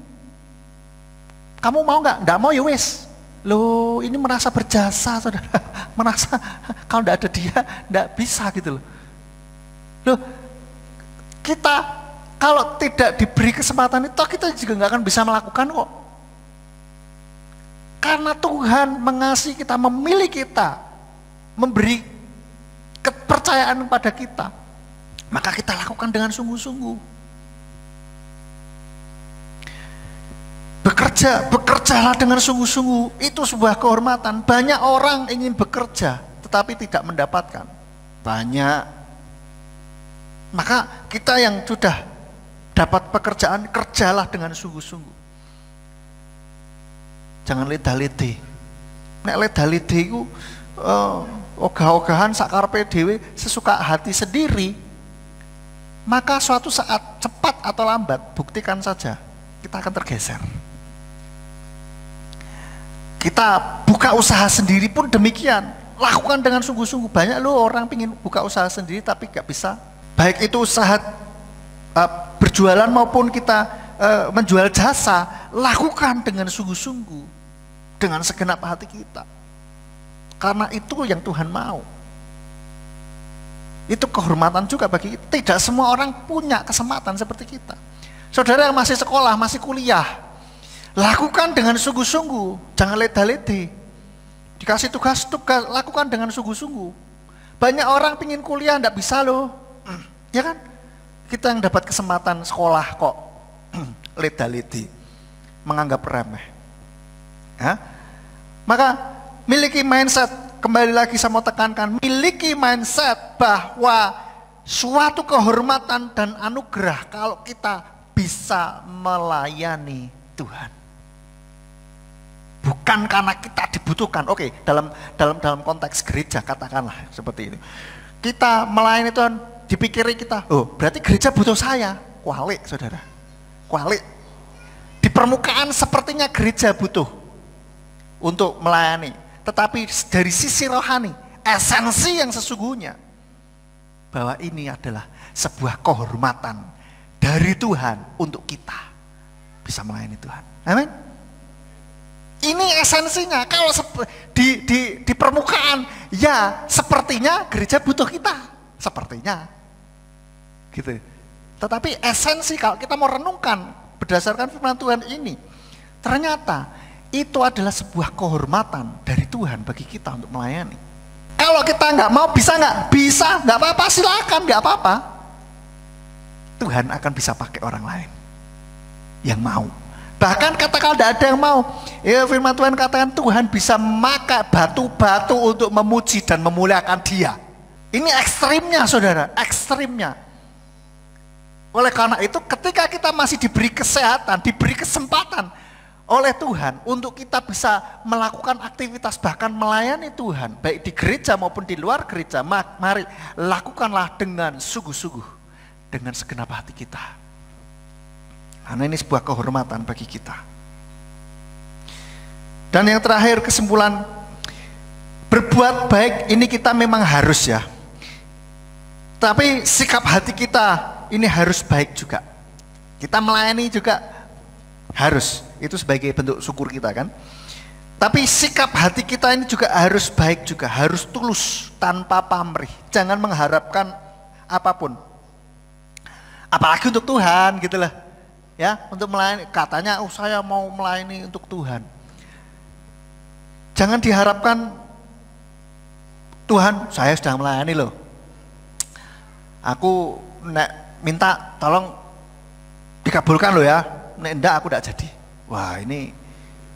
Kamu mau nggak? Nggak mau ya wes. Loh, ini merasa berjasa, saudara. Merasa kalau nggak ada dia nggak bisa gitu loh. Loh, kita kalau tidak diberi kesempatan itu kita juga nggak akan bisa melakukan kok. Karena Tuhan mengasihi kita, memilih kita, memberi kepercayaan pada kita, maka kita lakukan dengan sungguh-sungguh. Bekerjalah dengan sungguh-sungguh, itu sebuah kehormatan. Banyak orang ingin bekerja, tetapi tidak mendapatkan. Banyak. Maka kita yang sudah dapat pekerjaan, kerjalah dengan sungguh-sungguh. Jangan leda-lede. Nek leda-lede itu ogah-ogahan sakarepe dhewe sesuka hati sendiri, maka suatu saat cepat atau lambat, buktikan saja kita akan tergeser. Kita buka usaha sendiri pun demikian, lakukan dengan sungguh-sungguh. Banyak loh orang ingin buka usaha sendiri tapi gak bisa. Baik itu usaha berjualan maupun kita menjual jasa, lakukan dengan sungguh-sungguh, dengan segenap hati kita. Karena itu yang Tuhan mau. Itu kehormatan juga bagi kita. Tidak semua orang punya kesempatan seperti kita. Saudara yang masih sekolah, masih kuliah, lakukan dengan sungguh-sungguh, jangan leda-lede. Dikasih tugas, lakukan dengan sungguh-sungguh. Banyak orang pingin kuliah, enggak bisa loh. Ya kan? Kita yang dapat kesempatan sekolah kok leda-lede, menganggap remeh. Ya? Maka miliki mindset, kembali lagi saya mau tekankan, miliki mindset bahwa suatu kehormatan dan anugerah kalau kita bisa melayani Tuhan. Bukan karena kita dibutuhkan. Oke, dalam konteks gereja katakanlah seperti ini. Kita melayani Tuhan, dipikiri kita, oh berarti gereja butuh saya. Kualik, saudara. Kualik. Di permukaan sepertinya gereja butuh untuk melayani. Tetapi dari sisi rohani, esensi yang sesungguhnya, bahwa ini adalah sebuah kehormatan dari Tuhan untuk kita bisa melayani Tuhan. Amin. Ini esensinya. Kalau di permukaan, ya sepertinya gereja butuh kita, sepertinya, gitu. Tetapi esensi kalau kita mau renungkan berdasarkan firman Tuhan ini, ternyata itu adalah sebuah kehormatan dari Tuhan bagi kita untuk melayani. Kalau kita nggak mau, bisa nggak? Bisa, nggak apa-apa, silakan, nggak apa-apa. Tuhan akan bisa pakai orang lain yang mau. Bahkan katakan tidak ada yang mau, ya firman Tuhan katakan Tuhan bisa memakai batu-batu untuk memuji dan memuliakan Dia. Ini ekstrimnya saudara, ekstrimnya. Oleh karena itu ketika kita masih diberi kesehatan, diberi kesempatan oleh Tuhan untuk kita bisa melakukan aktivitas bahkan melayani Tuhan, baik di gereja maupun di luar gereja, mari lakukanlah dengan sungguh-sungguh, dengan segenap hati kita. Karena ini sebuah kehormatan bagi kita. Dan yang terakhir, kesimpulan, berbuat baik ini kita memang harus ya. Tapi sikap hati kita ini harus baik juga. Kita melayani juga harus. Itu sebagai bentuk syukur kita kan. Tapi sikap hati kita ini juga harus baik juga, harus tulus tanpa pamrih. Jangan mengharapkan apapun. Apalagi untuk Tuhan gitu lah. Ya, untuk melayani, katanya saya mau melayani untuk Tuhan. Jangan diharapkan Tuhan, saya sedang melayani loh. Aku minta tolong dikabulkan loh ya. Nek enggak aku tidak jadi. Wah, ini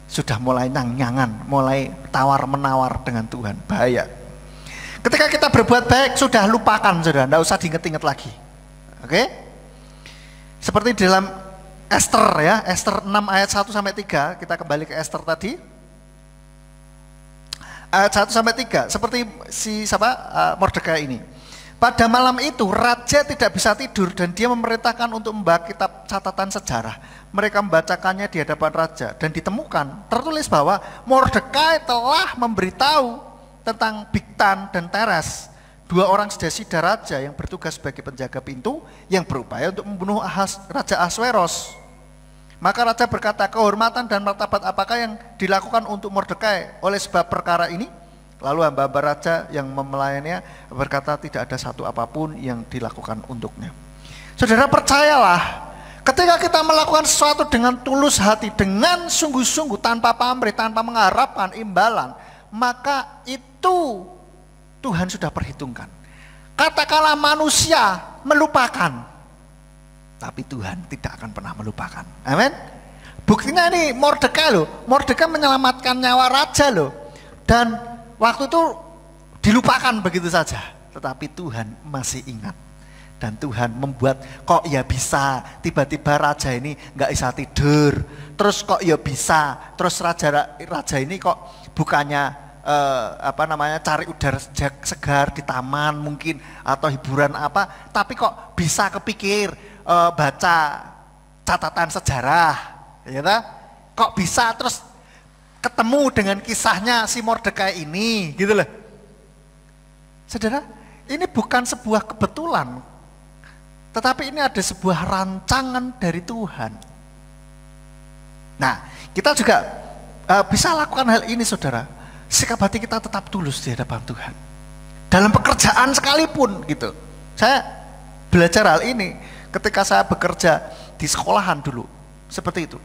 sudah mulai nyang-nyangan, mulai tawar-menawar dengan Tuhan. Bahaya. Ketika kita berbuat baik, sudah lupakan saudara, tidak usah diingat-ingat lagi. Oke? Seperti dalam Esther ya, Esther 6 ayat 1 sampai 3, kita kembali ke Esther tadi. Ayat 1 sampai 3, seperti Mordekai ini. Pada malam itu raja tidak bisa tidur dan dia memerintahkan untuk membawa kitab catatan sejarah. Mereka membacakannya di hadapan raja dan ditemukan tertulis bahwa Mordekai telah memberitahu tentang Bigtan dan Teres, dua orang sedasida raja yang bertugas sebagai penjaga pintu yang berupaya untuk membunuh Raja Ahasweros. Maka raja berkata, kehormatan dan martabat apakah yang dilakukan untuk Mordekai oleh sebab perkara ini? Lalu hamba-hamba raja yang melayaninya berkata, tidak ada satu apapun yang dilakukan untuknya. Saudara, percayalah, ketika kita melakukan sesuatu dengan tulus hati, dengan sungguh-sungguh, tanpa pamrih, tanpa mengharapkan imbalan, maka itu Tuhan sudah perhitungkan. Katakanlah manusia melupakan, tapi Tuhan tidak akan pernah melupakan. Amin. Buktinya ini Mordekai loh. Mordekai menyelamatkan nyawa raja loh. Dan waktu itu dilupakan begitu saja. Tetapi Tuhan masih ingat. Dan Tuhan membuat kok ya bisa. Tiba-tiba raja ini nggak bisa tidur. Terus kok ya bisa. Terus raja ini kok bukannya cari udara segar di taman mungkin atau hiburan apa. Tapi kok bisa kepikir baca catatan sejarah, ya tak? Kok bisa terus ketemu dengan kisahnya si Mordekai ini, gitu loh. Saudara, ini bukan sebuah kebetulan, tetapi ini ada sebuah rancangan dari Tuhan. Nah, kita juga bisa lakukan hal ini, saudara. Sikap hati kita tetap tulus di hadapan Tuhan. Dalam pekerjaan sekalipun, gitu. Saya belajar hal ini ketika saya bekerja di sekolahan dulu, seperti itu.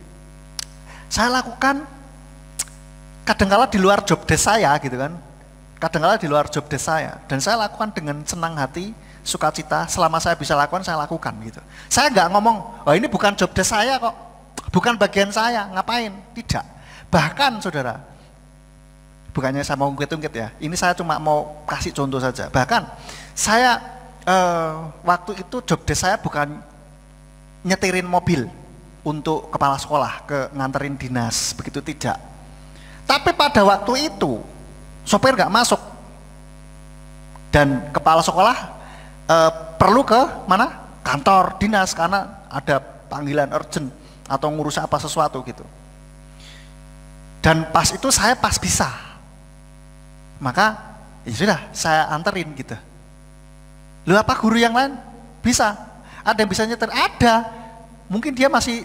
Saya lakukan kadang-kala di luar job desk saya gitu kan. Kadang-kala di luar job desk saya, dan saya lakukan dengan senang hati, sukacita, selama saya bisa lakukan, saya lakukan gitu. Saya nggak ngomong, oh ini bukan job desk saya kok, bukan bagian saya, ngapain? Tidak. Bahkan saudara, bukannya saya mau ungkit-ungkit ya, ini saya cuma mau kasih contoh saja. Bahkan saya waktu itu job desk saya bukan nyetirin mobil untuk kepala sekolah ke nganterin dinas, begitu tidak. Tapi pada waktu itu sopir nggak masuk dan kepala sekolah perlu ke mana? Kantor dinas karena ada panggilan urgent atau ngurus apa sesuatu gitu. Dan pas itu saya pas bisa, maka ya sudah saya anterin gitu. Lu apa guru yang lain bisa? Ada yang bisa nyetir? Ada. Mungkin dia masih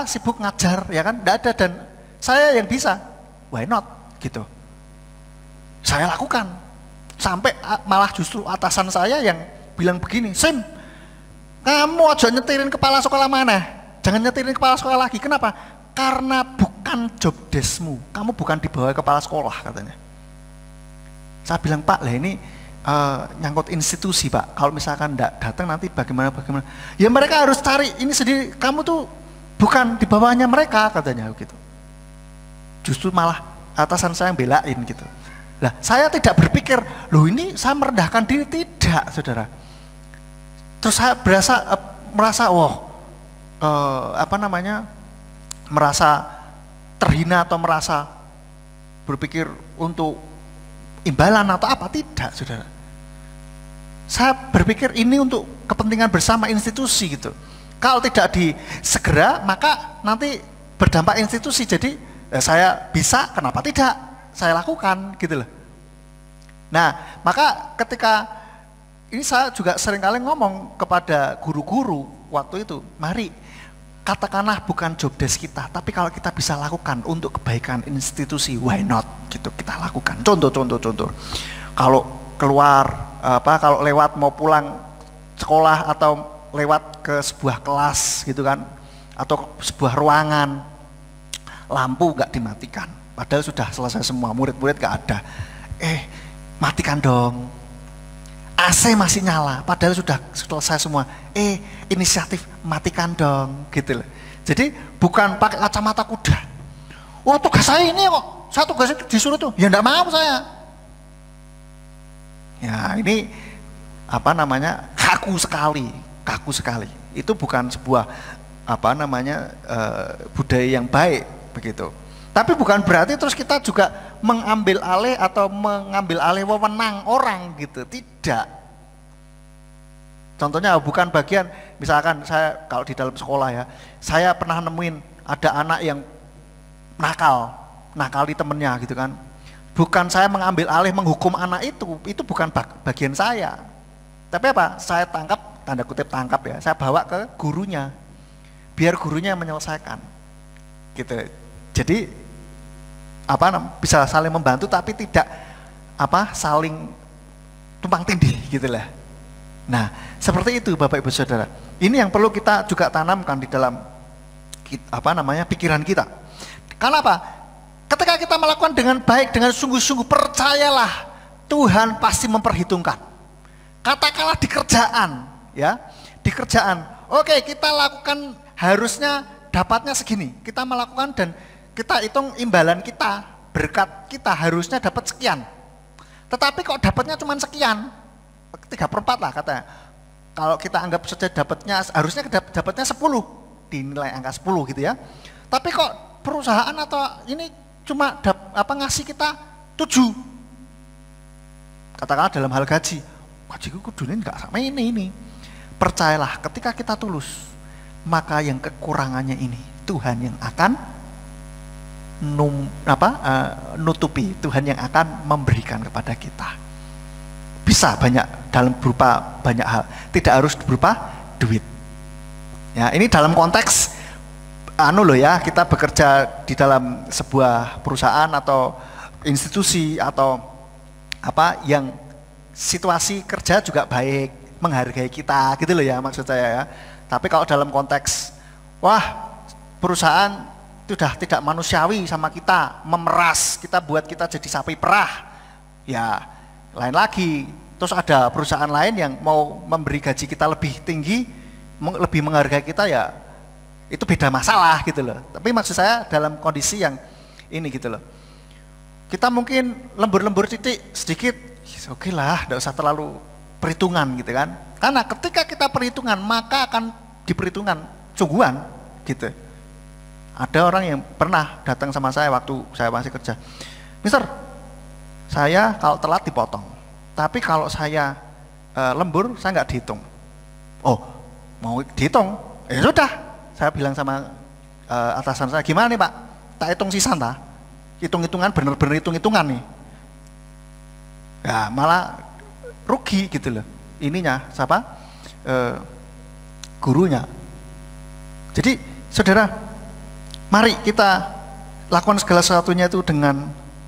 sibuk ngajar ya kan? Tidak ada, dan saya yang bisa. Why not? Gitu. Saya lakukan. Sampai malah justru atasan saya yang bilang begini, Sim, kamu aja nyetirin kepala sekolah mana? Jangan nyetirin kepala sekolah lagi. Kenapa? Karena bukan job deskmu. Kamu bukan di bawah kepala sekolah katanya. Saya bilang, Pak, lah ini nyangkut institusi, Pak. Kalau misalkan enggak datang nanti bagaimana? Ya mereka harus cari ini sendiri. Kamu tuh bukan di bawahnya mereka, katanya gitu. Justru malah atasan saya yang belain gitu. Lah, saya tidak berpikir, loh ini saya merendahkan diri, tidak, saudara. Terus saya merasa, merasa terhina atau merasa berpikir untuk imbalan atau apa, tidak, saudara. Saya berpikir ini untuk kepentingan bersama institusi gitu. Kalau tidak disegera, maka nanti berdampak institusi. Jadi saya bisa, kenapa tidak saya lakukan gitu loh. Nah, maka ketika ini saya juga seringkali ngomong kepada guru-guru waktu itu, mari katakanlah bukan job desk kita, tapi kalau kita bisa lakukan untuk kebaikan institusi, why not gitu, kita lakukan. Contoh. Kalau keluar kalau lewat mau pulang sekolah atau lewat ke sebuah kelas gitu kan, atau sebuah ruangan, lampu nggak dimatikan, padahal sudah selesai semua, murid-murid nggak ada, matikan dong. AC masih nyala, padahal sudah selesai semua, inisiatif matikan dong, gitu loh. Jadi bukan pakai kacamata kuda. Oh, tugas saya ini kok, saya tugas itu disuruh tuh, ya enggak mau saya. Ya ini kaku sekali. Itu bukan sebuah budaya yang baik begitu. Tapi bukan berarti terus kita juga mengambil alih wewenang orang gitu, tidak. Contohnya bukan bagian, misalkan saya kalau di dalam sekolah ya, saya pernah nemuin ada anak yang nakali temennya gitu kan. Bukan saya mengambil alih menghukum anak itu bukan bagian saya. Tapi apa? Saya tangkap, tanda kutip tangkap ya, saya bawa ke gurunya, biar gurunya menyelesaikan gitu. Jadi bisa saling membantu tapi tidak saling tumpang tindih gitu lah. Nah, seperti itu Bapak Ibu Saudara. Ini yang perlu kita juga tanamkan di dalam pikiran kita. Karena apa? Ketika kita melakukan dengan baik, dengan sungguh-sungguh, percayalah Tuhan pasti memperhitungkan. Katakanlah di kerjaan, ya, di kerjaan. Oke, kita lakukan harusnya dapatnya segini. Kita melakukan dan kita hitung imbalan kita, berkat kita harusnya dapat sekian. Tetapi kok dapatnya cuma sekian, 3/4 lah katanya. Kalau kita anggap saja harusnya dapatnya 10, dinilai angka 10 gitu ya. Tapi kok perusahaan atau ini cuma ngasih kita 7. Katakanlah dalam hal gajiku kudune enggak sama ini. Percayalah ketika kita tulus, maka yang kekurangannya ini Tuhan yang akan nutupi, Tuhan yang akan memberikan kepada kita. Bisa berupa banyak hal, tidak harus berupa duit. Ya, ini dalam konteks kita bekerja di dalam sebuah perusahaan atau institusi atau yang situasi kerja juga baik, menghargai kita gitu loh ya maksud saya ya. Tapi kalau dalam konteks perusahaan sudah tidak manusiawi sama kita, memeras kita, buat kita jadi sapi perah, ya lain lagi. Terus ada perusahaan lain yang mau memberi gaji kita lebih tinggi, lebih menghargai kita, ya itu beda masalah gitu loh. Tapi maksud saya dalam kondisi yang ini gitu loh, kita mungkin lembur-lembur titik sedikit, oke lah, tidak usah terlalu perhitungan gitu kan. Karena ketika kita perhitungan, maka akan diperhitungkan sungguhan gitu. Ada orang yang pernah datang sama saya waktu saya masih kerja, Mister, saya kalau telat dipotong, tapi kalau saya lembur saya nggak dihitung. Oh, mau dihitung? Ya sudah. Saya bilang sama atasan saya, gimana nih Pak? Tak hitung sisan tak? Hitung-hitungan, bener-bener hitung-hitungan nih. Ya malah rugi gitu loh. Ininya siapa? Gurunya. Jadi saudara, mari kita lakukan segala sesuatunya itu dengan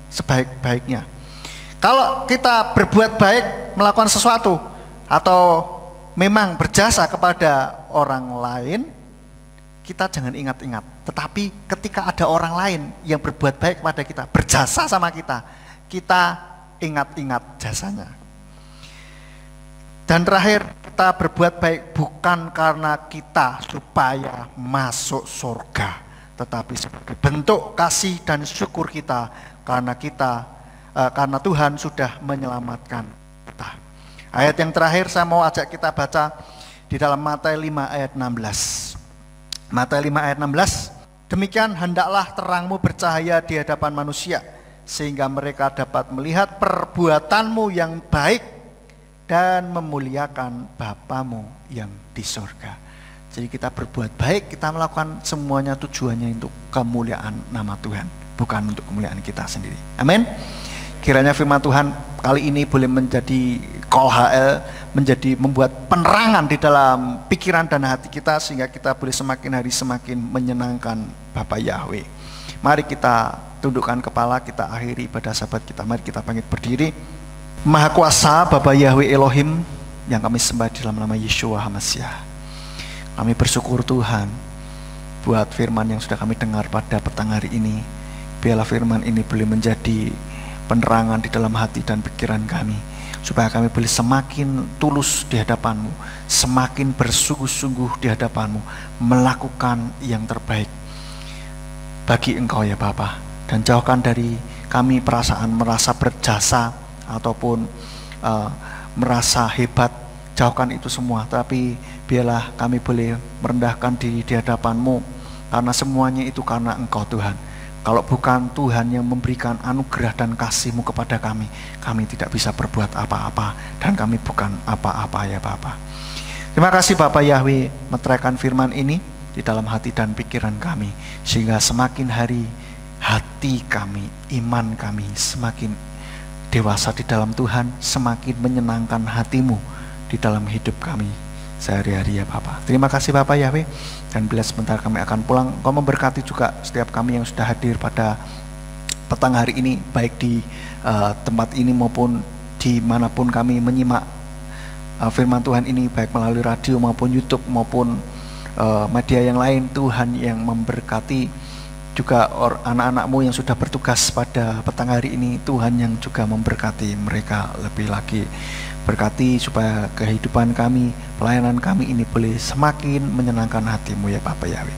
sebaik-baiknya. Kalau kita berbuat baik, melakukan sesuatu, atau memang berjasa kepada orang lain, kita jangan ingat-ingat. Tetapi ketika ada orang lain yang berbuat baik kepada kita, berjasa sama kita, kita ingat-ingat jasanya. Dan terakhir, kita berbuat baik bukan karena kita supaya masuk surga, tetapi sebagai bentuk kasih dan syukur kita karena Tuhan sudah menyelamatkan kita. Ayat yang terakhir saya mau ajak kita baca di dalam Matius 5 ayat 16. Matius 5 ayat 16, demikian hendaklah terangmu bercahaya di hadapan manusia, sehingga mereka dapat melihat perbuatanmu yang baik dan memuliakan Bapamu yang di surga. Jadi kita berbuat baik, kita melakukan semuanya tujuannya untuk kemuliaan nama Tuhan, bukan untuk kemuliaan kita sendiri. Amin. Kiranya firman Tuhan kali ini boleh menjadi call HL, menjadi membuat penerangan di dalam pikiran dan hati kita, sehingga kita boleh semakin hari semakin menyenangkan Bapa Yahweh. Mari kita tundukkan kepala, kita akhiri ibadah sahabat kita. Mari kita bangkit berdiri. Maha kuasa Bapa Yahweh Elohim yang kami sembah di dalam nama Yeshua HaMashiach, kami bersyukur Tuhan buat firman yang sudah kami dengar pada petang hari ini. Biarlah firman ini boleh menjadi penerangan di dalam hati dan pikiran kami, supaya kami boleh semakin tulus di hadapan-Mu, semakin bersungguh-sungguh di hadapan-Mu, melakukan yang terbaik bagi Engkau ya Bapa. Dan jauhkan dari kami perasaan merasa berjasa ataupun merasa hebat, jauhkan itu semua. Tapi biarlah kami boleh merendahkan diri di hadapan-Mu, karena semuanya itu karena Engkau Tuhan. Kalau bukan Tuhan yang memberikan anugerah dan kasih-Mu kepada kami, kami tidak bisa berbuat apa-apa, dan kami bukan apa-apa ya Bapa. Terima kasih Bapa Yahweh, meteraikan firman ini di dalam hati dan pikiran kami, sehingga semakin hari hati kami, iman kami semakin dewasa di dalam Tuhan, semakin menyenangkan hati-Mu di dalam hidup kami sehari-hari ya Bapa. Terima kasih Bapa Yahweh. Dan bila sebentar kami akan pulang, Engkau memberkati juga setiap kami yang sudah hadir pada petang hari ini, baik di tempat ini maupun dimanapun kami menyimak firman Tuhan ini, baik melalui radio maupun YouTube maupun media yang lain. Tuhan yang memberkati juga anak-anak-Mu yang sudah bertugas pada petang hari ini. Tuhan yang juga memberkati mereka lebih lagi. Berkati supaya kehidupan kami, pelayanan kami ini boleh semakin menyenangkan hati-Mu ya Bapa Yahweh.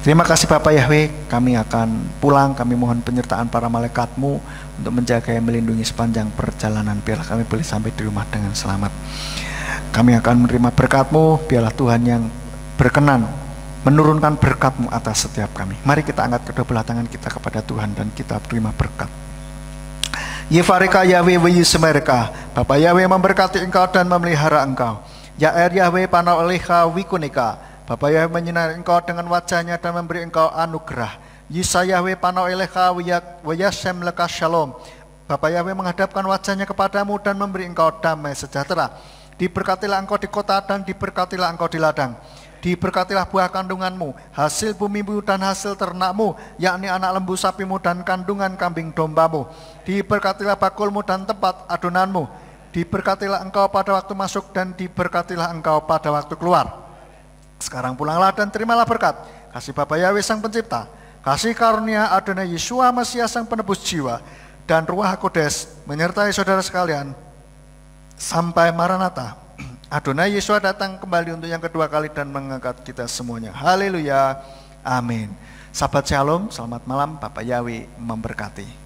Terima kasih Bapa Yahweh. Kami akan pulang, kami mohon penyertaan para malaikat-Mu untuk menjaga dan melindungi sepanjang perjalanan. Biarlah kami boleh sampai di rumah dengan selamat. Kami akan menerima berkat-Mu. Biarlah Tuhan yang berkenan menurunkan berkat-Mu atas setiap kami. Mari kita angkat kedua belah tangan kita kepada Tuhan dan kita terima berkat. Yefarika Yahweh Yesemerika, Bapa Yahweh memberkati engkau dan memelihara engkau. Yair Yahweh panau eleha wikunika, Bapa Yahweh menyinari engkau dengan wajahnya dan memberi engkau anugerah. Yisa Yahweh panau eleha wayasem leka shalom, Bapa Yahweh menghadapkan wajahnya kepadamu dan memberi engkau damai sejahtera. Diberkatilah engkau di kota dan diberkatilah engkau di ladang. Diberkatilah buah kandunganmu, hasil bumimu dan hasil ternakmu, yakni anak lembu sapimu dan kandungan kambing dombamu. Diberkatilah bakulmu dan tempat adonanmu. Diberkatilah engkau pada waktu masuk dan diberkatilah engkau pada waktu keluar. Sekarang pulanglah dan terimalah berkat kasih Bapa Yahweh Sang Pencipta, kasih karunia Adonai Yeshua Mesias Sang Penebus jiwa, dan Ruach Kodes menyertai saudara sekalian sampai Maranatha. Adonai Yeshua datang kembali untuk yang kedua kali dan mengangkat kita semuanya. Haleluya. Amin. Sahabat Shalom, selamat malam. Bapa Yahweh memberkati.